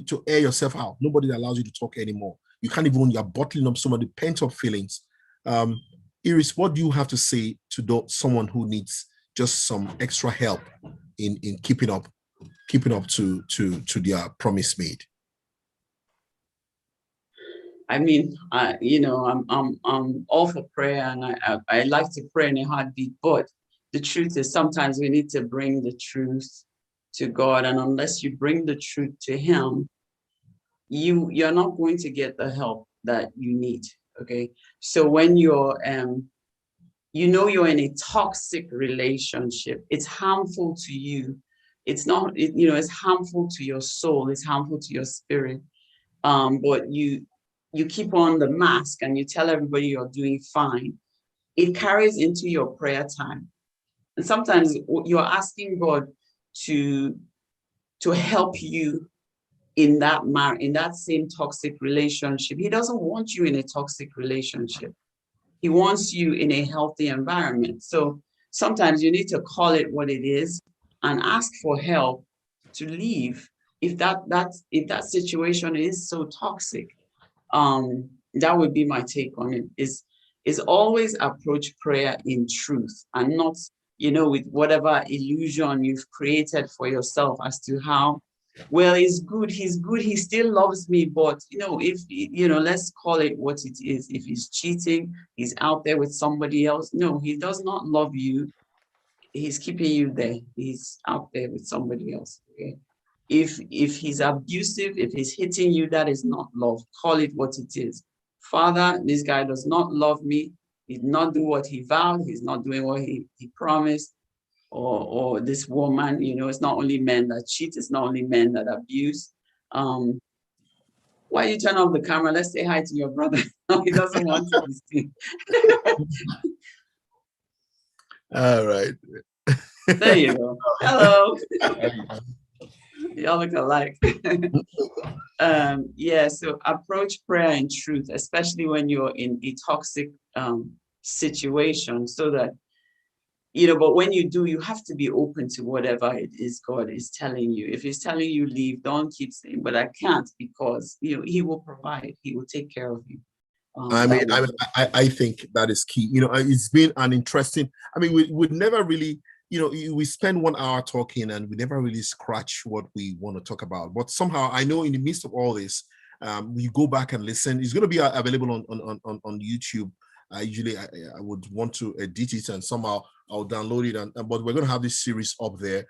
to air yourself out? Nobody allows you to talk anymore. You can't even, you're bottling up some of the pent-up feelings. Iris, what do you have to say to someone who needs just some extra help in keeping up to their promise made? I mean, you know, I'm all for prayer, and I like to pray in a heartbeat, but the truth is sometimes we need to bring the truth to God, and unless you bring the truth to him, you're not going to get the help that you need. Okay, so when you're you know you're in a toxic relationship, it's harmful to you. It's not, you know, it's harmful to your soul, it's harmful to your spirit. But you keep on the mask and you tell everybody you're doing fine. It carries into your prayer time. And sometimes you're asking God to help you in that same toxic relationship. He doesn't want you in a toxic relationship. He wants you in a healthy environment. So sometimes you need to call it what it is and ask for help to leave. If that situation is so toxic, that would be my take on it. Is always approach prayer in truth and not, you know, with whatever illusion you've created for yourself as to how well, he's good, he still loves me, but if let's call it what it is. If he's cheating, he's out there with somebody else. No, he does not love you. He's keeping you there. He's out there with somebody else. Okay. If he's abusive, if he's hitting you, that is not love. Call it what it is. Father, this guy does not love me. He did not do what he vowed. He's not doing what he promised. Or this woman, it's not only men that cheat. It's not only men that abuse. Why you turn off the camera? Let's say hi to your brother. No, he doesn't want to be seen. All right. There you go. Hello. Y'all look alike. Yeah, so approach prayer in truth, especially when you're in a toxic situation, so that but when you do, you have to be open to whatever it is God is telling you. If he's telling you leave, don't keep saying, but I can't, because he will provide, he will take care of you. I think that is key. It's been an interesting, we would never really, we spend 1 hour talking and we never really scratch what we want to talk about. But somehow I know in the midst of all this, you go back and listen. It's going to be available on YouTube. Usually I would want to edit it and somehow I'll download it. But we're going to have this series up there.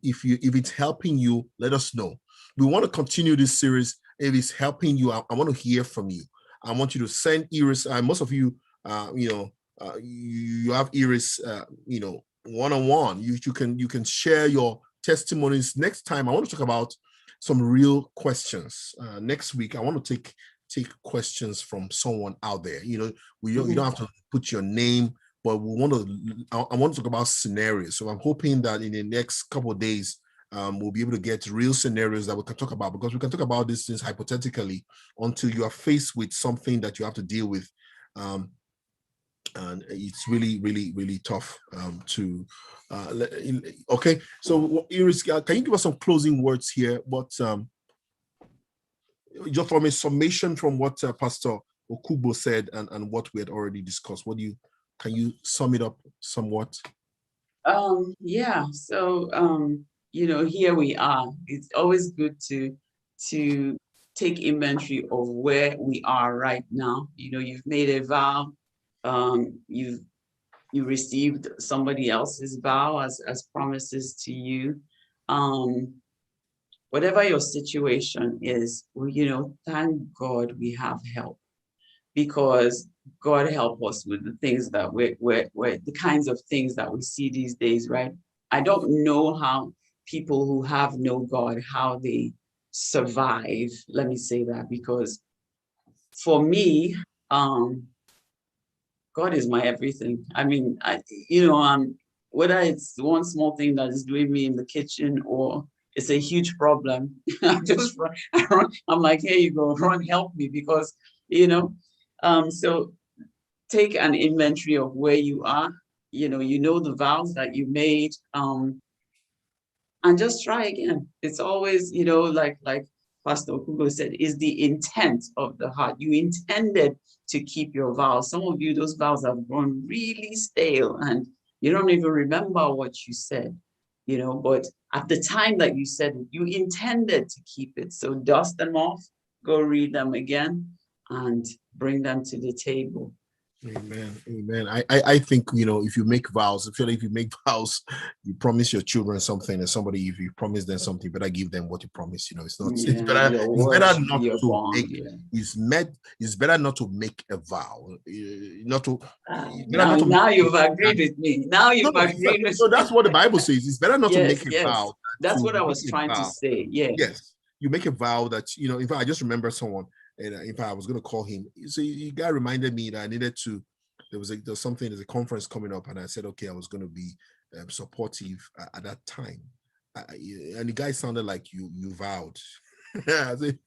If it's helping you, let us know. We want to continue this series. If it's helping you, I want to hear from you. I want you to send Iris. Most of you, you have Iris, one-on-one. You can share your testimonies. Next time, I want to talk about some real questions. Next week, I want to take questions from someone out there. You don't have to put your name, but I want to talk about scenarios. So I'm hoping that in the next couple of days, we'll be able to get real scenarios that we can talk about, because we can talk about these things hypothetically until you are faced with something that you have to deal with. And it's really, really, really tough okay. So Iris, can you give us some closing words here? But just from a summation from what Pastor Okubo said and what we had already discussed, can you sum it up somewhat? Yeah. So here we are. It's always good to take inventory of where we are right now. You've made a vow. You received somebody else's vow as promises to you. Whatever your situation is, thank God we have help, because God help us with the things that we're the kinds of things that we see these days, right? I don't know how people who have no God, how they survive. Let me say that, because for me, God is my everything. Whether it's one small thing that is doing me in the kitchen or it's a huge problem, I just run. I'm like, here you go, run, help me, because so take an inventory of where you are. The vows that you made, and just try again. It's always, like Pastor Okugo said, is the intent of the heart. You intended to keep your vows. Some of you, those vows have gone really stale and you don't even remember what you said, but at the time that you said it, you intended to keep it. So dust them off, go read them again, and bring them to the table. Amen. I think, if you make vows, if you make vows, you promise your children something, and somebody, if you promise them something, better give them what you promise. It's not. Yeah, it's better not to make a vow. Not to. Now you've agreed with me. Now you've agreed with me. So that's what the Bible says. It's better not to make a vow. That's what I was trying to say. Yeah. Yes, you make a vow that In fact, I just remember someone. And in fact, I was going to call him. So you guy reminded me that I needed to. There's a conference coming up, and I said, okay, I was going to be supportive at that time. And the guy sounded like you vowed. I said,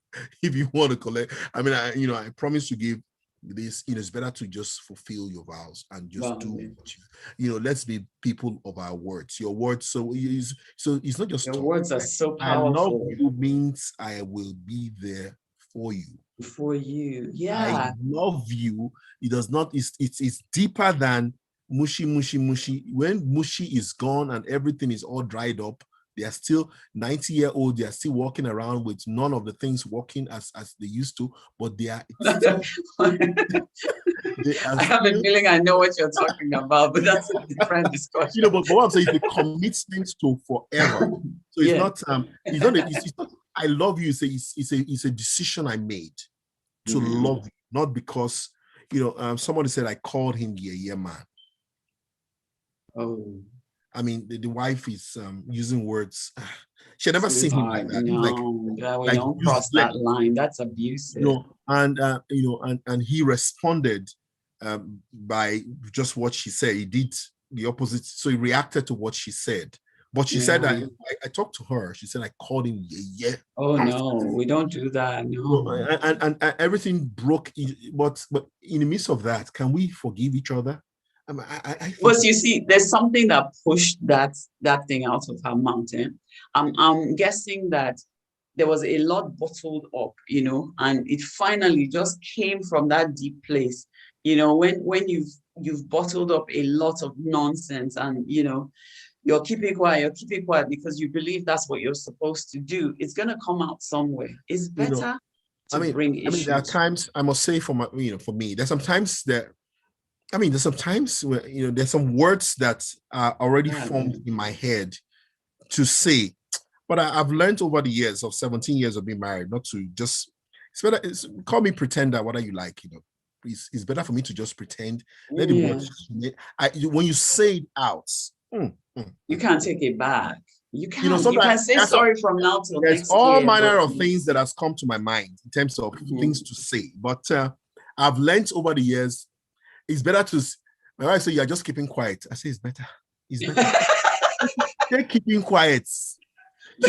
if you want to collect, I promise to give this. It's better to just fulfill your vows and just do what you. Let's be people of our words. Your words. So it's not just your words are so powerful. I love you means I will be there for you. For you, yeah. I love you. It does not. It's deeper than mushy. When mushy is gone and everything is all dried up, They are still 90-year-old. They are still walking around with none of the things working as they used to, but they are still. I have a feeling I know what you're talking about, but that's a different discussion. But what I'm saying is the commitment to forever. So it's not it's not I love you. It's a decision I made to love you, not because somebody said I called him the year man. Oh, I mean, the wife is using words. She had never seen him like that. No, we don't cross that line. That's abusive. And he responded by just what she said. He did the opposite. So he reacted to what she said. But she said that I talked to her. She said I called him yeah. Oh no, we don't do that. No. And everything broke. But in the midst of that, can we forgive each other? Because you see, there's something that pushed that thing out of her mountain. I'm guessing that there was a lot bottled up, and it finally just came from that deep place. When you've bottled up a lot of nonsense, and you're keeping quiet because you believe that's what you're supposed to do. It's gonna come out somewhere. It's better to bring issues. There are times, I must say, for me, there's sometimes where there's some words that are already formed in my head to say, but I've learned over the years of 17 years of being married not to just. It's better. Call me pretender. What are you like? It's better for me to just pretend. Let the words. When you say it out, you can't take it back. You can say sorry from now till next year. There's all manner of things that has come to my mind in terms of things to say, but I've learned over the years. It's better to. My wife say you're just keeping quiet. I say it's better. They're keeping quiet. She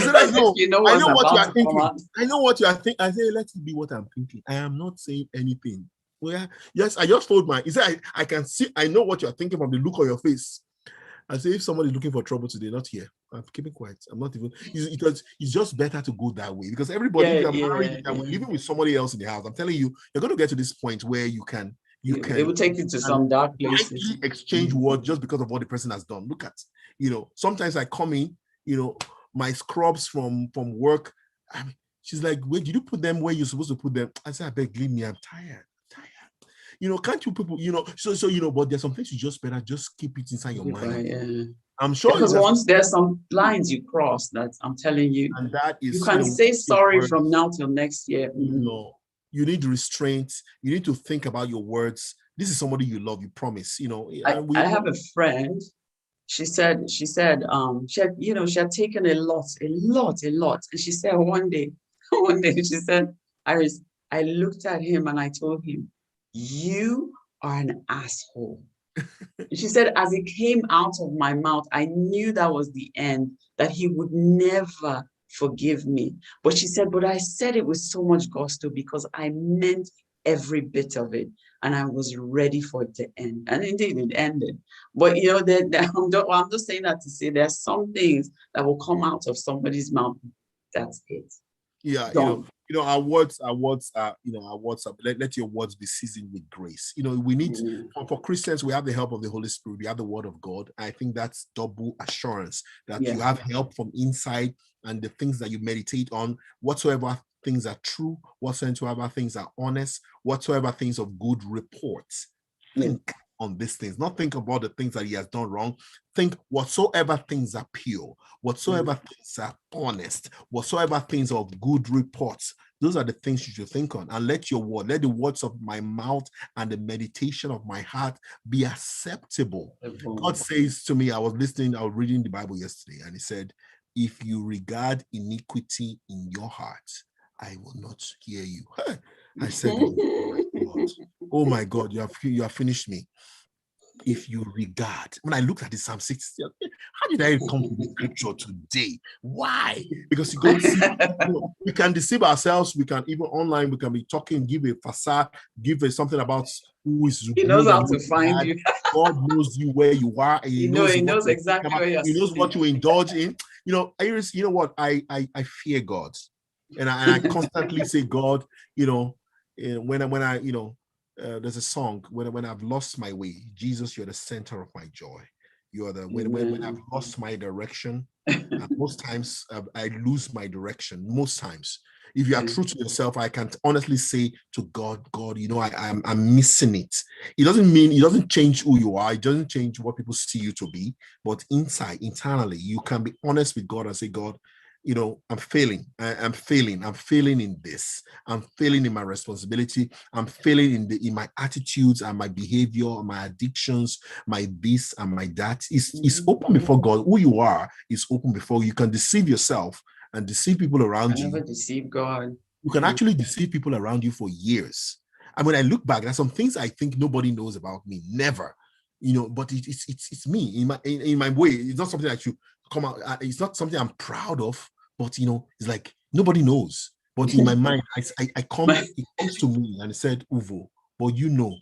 said, I know what you are thinking. I know what you are thinking. I say, let it be what I'm thinking. I am not saying anything. Well, yes, I just told he said, I can see, I know what you're thinking from the look on your face. I say, if somebody's looking for trouble today, not here. I'm keeping quiet. I'm not even, because it's just better to go that way. Because everybody, married and we're living with somebody else in the house, I'm telling you, you're going to get to this point where you can. It will take you to some dark places. Exchange words just because of what the person has done. Look at, sometimes I come in, my scrubs from work. She's like, wait, did you put them where you're supposed to put them? I said, I beg, leave me. I'm tired. Can't you people, but there's some things you just better just keep it inside your mind. Yeah. I'm sure because once there's some lines you cross, that I'm telling you, and that is you can say sorry from now till next year. You need restraint. You need to think about your words. This is somebody you love, you promise. I have a friend. She said she had taken a lot. And she said one day she said, Iris, I looked at him and I told him, you are an asshole. She said, as it came out of my mouth, I knew that was the end, that he would never forgive me. But she said, but I said it with so much gusto because I meant every bit of it. And I was ready for it to end. And indeed, it ended. But, I'm just saying that to say there's some things that will come out of somebody's mouth. That's it. Yeah, our words are, let your words be seasoned with grace. We need, for Christians, we have the help of the Holy Spirit. We have the word of God. I think that's double assurance that you have help from inside, and the things that you meditate on, whatsoever things are true, whatsoever things are honest, whatsoever things of good report. Think on these things, not think about the things that he has done wrong. Think whatsoever things are pure, whatsoever things are honest, whatsoever things of good reports. Those are the things you should think on. And let the words of my mouth and the meditation of my heart be acceptable. God says to me, I was reading the Bible yesterday, and he said, if you regard iniquity in your heart, I will not hear you. I said, oh my God, you have finished me. If you regard, when I looked at the Psalm 60, how did I come to the scripture today? Why? Because you go see, we can deceive ourselves. We can even online, we can be talking, give a facade, give something about who is. He knows how to find you. God knows you where you are. And he knows exactly where you're. He knows what you indulge in. Iris, you know what? I fear God, and I constantly say, God, when I there's a song when I've lost my way, Jesus, you're the center of my joy. You are the when I've lost my direction, and most times I lose my direction. Most times, if you are true to yourself, I can honestly say to God, you know, I'm missing it. It doesn't change who you are. It doesn't change what people see you to be. But internally, you can be honest with God and say, God, you know, I'm failing. I'm failing. I'm failing in this. I'm failing in my responsibility. I'm failing in my attitudes and my behavior, my addictions, my this and my that. It's open before God. Who you are is open before you. Can deceive yourself and deceive people around you. Never deceive God. You can actually deceive people around you for years. And when I look back, there's some things I think nobody knows about me. Never, you know. But it's me in my way. It's not something that you come out. It's not something I'm proud of. But you know, it's like nobody knows. But in my mind, I come. It comes to me and it said, "Uvo," but you know.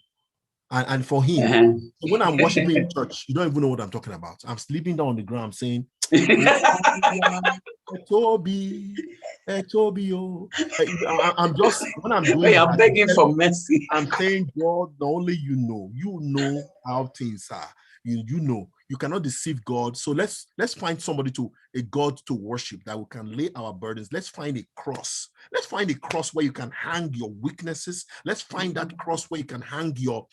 And for him, when I'm worshiping in church, you don't even know what I'm talking about. I'm sleeping down on the ground saying, Toby, oh. I'm just, when I'm doing I'm begging for mercy. I'm saying, God, only you know how things are. You know, you cannot deceive God. So let's find a God to worship that we can lay our burdens. Let's find a cross. Let's find a cross where you can hang your weaknesses. Let's find that cross where you can hang your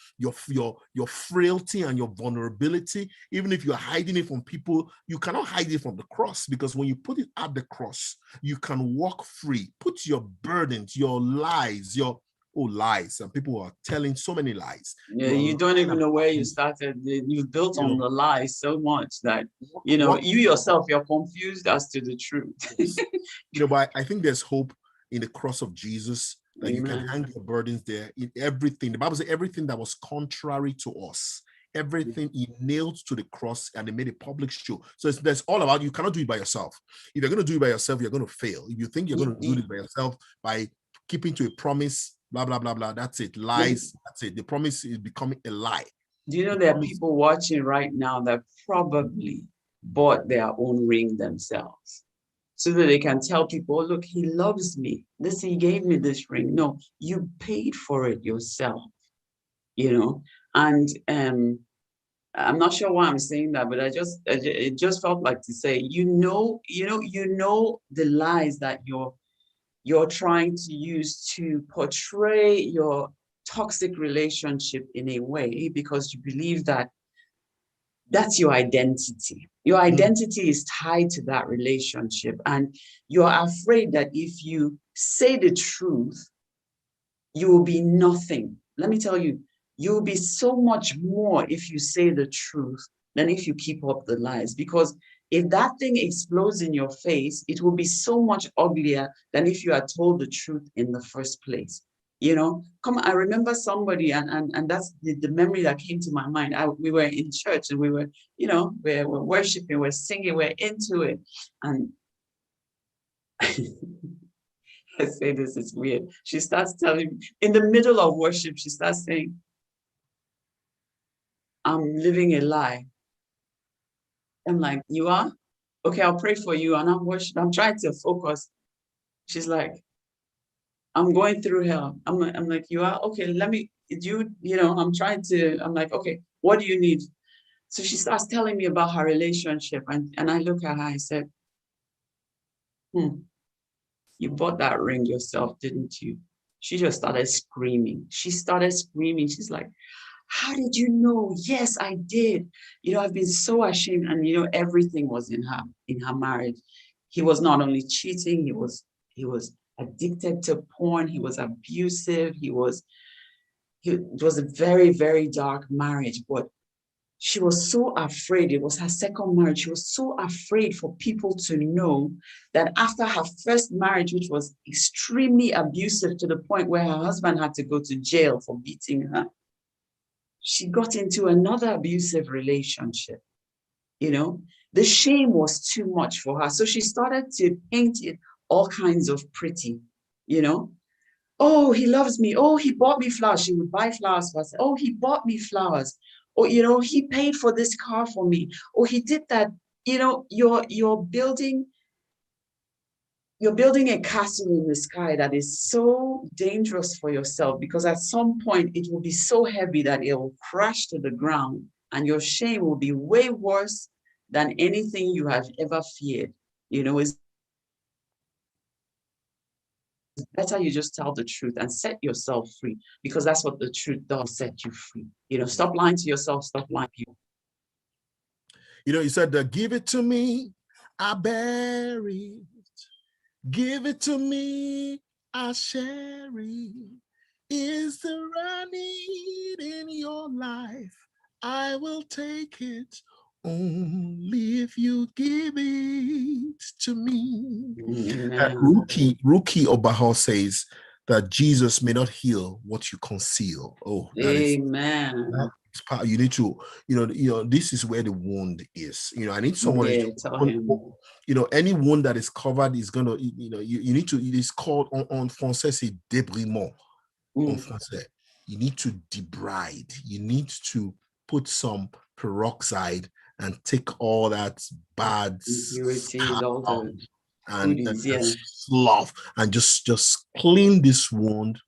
frailty and your vulnerability. Even if you're hiding it from people, you cannot hide it from the cross, because when you put it at the cross, you can walk free. Put your burdens, your lies, lies, and people are telling so many lies. Yeah, you don't even know where you started. You've built on the lies so much that you yourself, you're confused as to the truth. But I think there's hope in the cross of Jesus, that you can hang your burdens there. In everything, the Bible says everything that was contrary to us, everything he nailed to the cross, and they made a public show. So that's all about, you cannot do it by yourself. If you're going to do it by yourself, you're going to fail. If you think you're going to do it by yourself by keeping to a promise, blah, blah, blah, blah, that's it. Lies, that's it. The promise is becoming a lie. Do you know there are people watching right now that probably bought their own ring themselves, so that they can tell people, oh, look, he loves me. He gave me this ring. No, you paid for it yourself, And I'm not sure why I'm saying that, but it just felt like to say, the lies that you're trying to use to portray your toxic relationship in a way, because you believe that that's your identity. Your identity is tied to that relationship. And you're afraid that if you say the truth, you will be nothing. Let me tell you, you'll be so much more if you say the truth than if you keep up the lies. Because if that thing explodes in your face, it will be so much uglier than if you had told the truth in the first place. I remember somebody, and that's the memory that came to my mind. We were in church and we were, we're worshiping, we're singing, we're into it. And I say this is weird. She starts telling me, in the middle of worship, she starts saying, I'm living a lie. I'm like, you are? Okay, I'll pray for you. And I'm trying to focus. She's like, I'm going through hell. I'm like, you are? Okay, I'm like, okay, what do you need? So she starts telling me about her relationship. And I look at her, I said, you bought that ring yourself, didn't you? She just started screaming. She's like, how did you know? Yes, I did. I've been so ashamed. And, everything was in her marriage. He was not only cheating, he was addicted to porn. He was abusive. It was a very, very dark marriage, but she was so afraid. It was her second marriage. She was so afraid for people to know that after her first marriage, which was extremely abusive to the point where her husband had to go to jail for beating her, she got into another abusive relationship. The shame was too much for her. So she started to paint it all kinds of pretty, Oh, he loves me. Oh, he bought me flowers. She would buy flowers for us. Oh, he bought me flowers. Oh, he paid for this car for me. Oh, he did that. You're building a castle in the sky that is so dangerous for yourself, because at some point it will be so heavy that it will crash to the ground and your shame will be way worse than anything you have ever feared. It's better you just tell the truth and set yourself free, because that's what the truth does, set you free. Stop lying to yourself, stop lying to people. You said, give it to me, I bear it. Give it to me, I share it. Is there a need in your life? I will take it. Only if you give it to me. Ruki Obaho says that Jesus may not heal what you conceal. Oh, that Amen. is part. You need to, this is where the wound is. I need someone to tell him. Any wound that is covered is gonna, you need to. It is called en français, c'est débridement. En français, you need to debride. You need to put some peroxide and take all that bad impurities, all the and slough, and just clean this wound.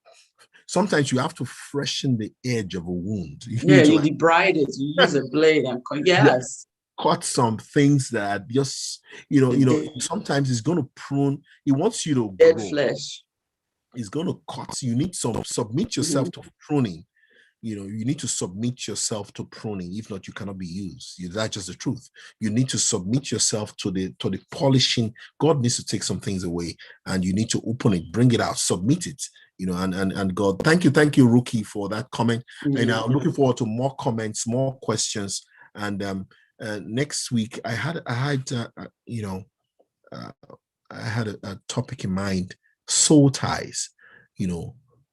Sometimes you have to freshen the edge of a wound. You debride it. You use a blade and cut some things that just sometimes it's going to prune. It wants you to dead grow. Flesh. It's going to cut. You need submit yourself to pruning. You need to submit yourself to pruning. If not, you cannot be used. That's just the truth. You need to submit yourself to the polishing. God needs to take some things away, and you need to open it, bring it out, submit it. And God, thank you, Ruki, for that comment. And I'm looking forward to more comments, more questions. And next week, I had a topic in mind: soul ties.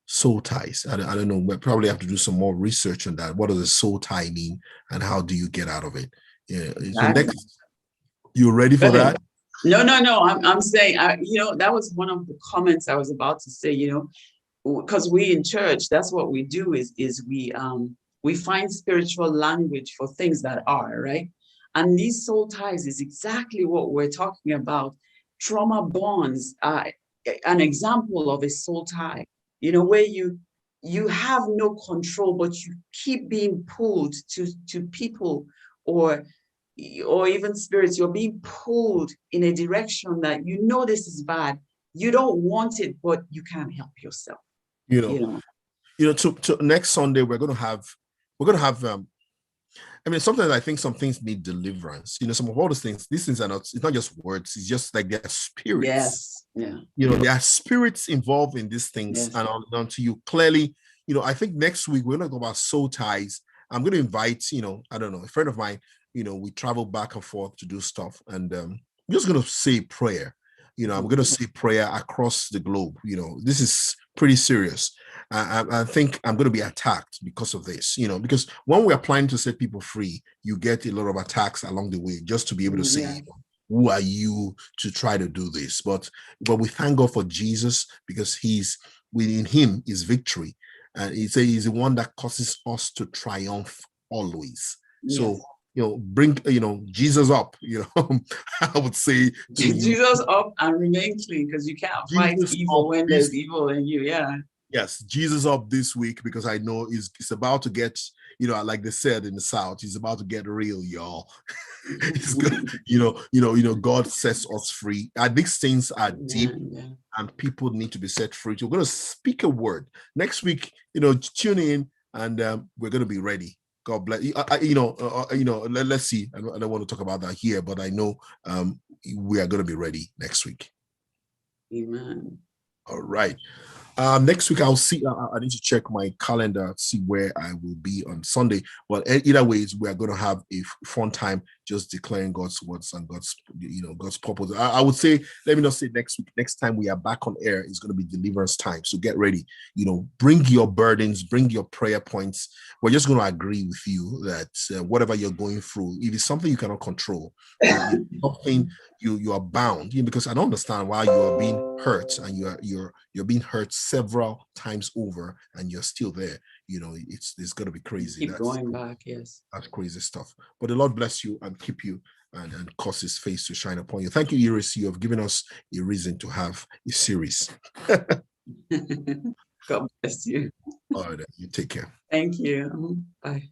Soul ties. I don't know. We probably have to do some more research on that. What does a soul tie mean, and how do you get out of it? Yeah. So next, you ready for that? No. I'm saying, that was one of the comments I was about to say. Because we in church, that's what we do is we find spiritual language for things that are right, and these soul ties is exactly what we're talking about. Trauma bonds are an example of a soul tie. Where you have no control, but you keep being pulled to people or even spirits. You're being pulled in a direction that this is bad. You don't want it, but you can't help yourself. To next Sunday we're gonna have sometimes I think some things need deliverance. Some of all those things, these things are not, it's not just words, it's just like they're spirits. Yes. Yeah. There are spirits involved in these things. Yes. And until you clearly, I think next week we're going to talk about soul ties. I'm going to invite, I don't know, a friend of mine, we travel back and forth to do stuff. And I'm just going to say prayer. I'm going to say prayer across the globe. This is pretty serious. I think I'm going to be attacked because of this, because when we're planning to set people free, you get a lot of attacks along the way just to be able to say, who are you to try to do this? But we thank God for Jesus, because within him is victory. And he's the one that causes us to triumph always. Yes. So, bring, Jesus up, I would say. Jesus up and remain clean, because you can't fight evil when there's evil in you. Yeah. Yes, Jesus up this week, because I know it's about to get, like they said in the South, he's about to get real, y'all. It's good, God sets us free. And these things are deep, and people need to be set free. So we're going to speak a word next week. Tune in, and we're going to be ready. God bless you. Let's see. I don't want to talk about that here, but I know we are going to be ready next week. Amen. All right. Next week, I'll see. I need to check my calendar, see where I will be on Sunday. But either ways, we are going to have a fun time just declaring God's words and God's purpose. I would say, let me not say next week. Next time we are back on air, it's going to be deliverance time. So get ready. Bring your burdens, bring your prayer points. We're just going to agree with you that whatever you're going through, if it's something you cannot control, something you are bound, because I don't understand why you are being hurt, and you're being hurt several times over, and you're still there. It's going to be crazy. Keep going back. Yes, that's crazy stuff. But the Lord bless you and keep you and cause his face to shine upon you. Thank you, Iris. You have given us a reason to have a series. God bless you. All right, you take care. Thank you. Bye.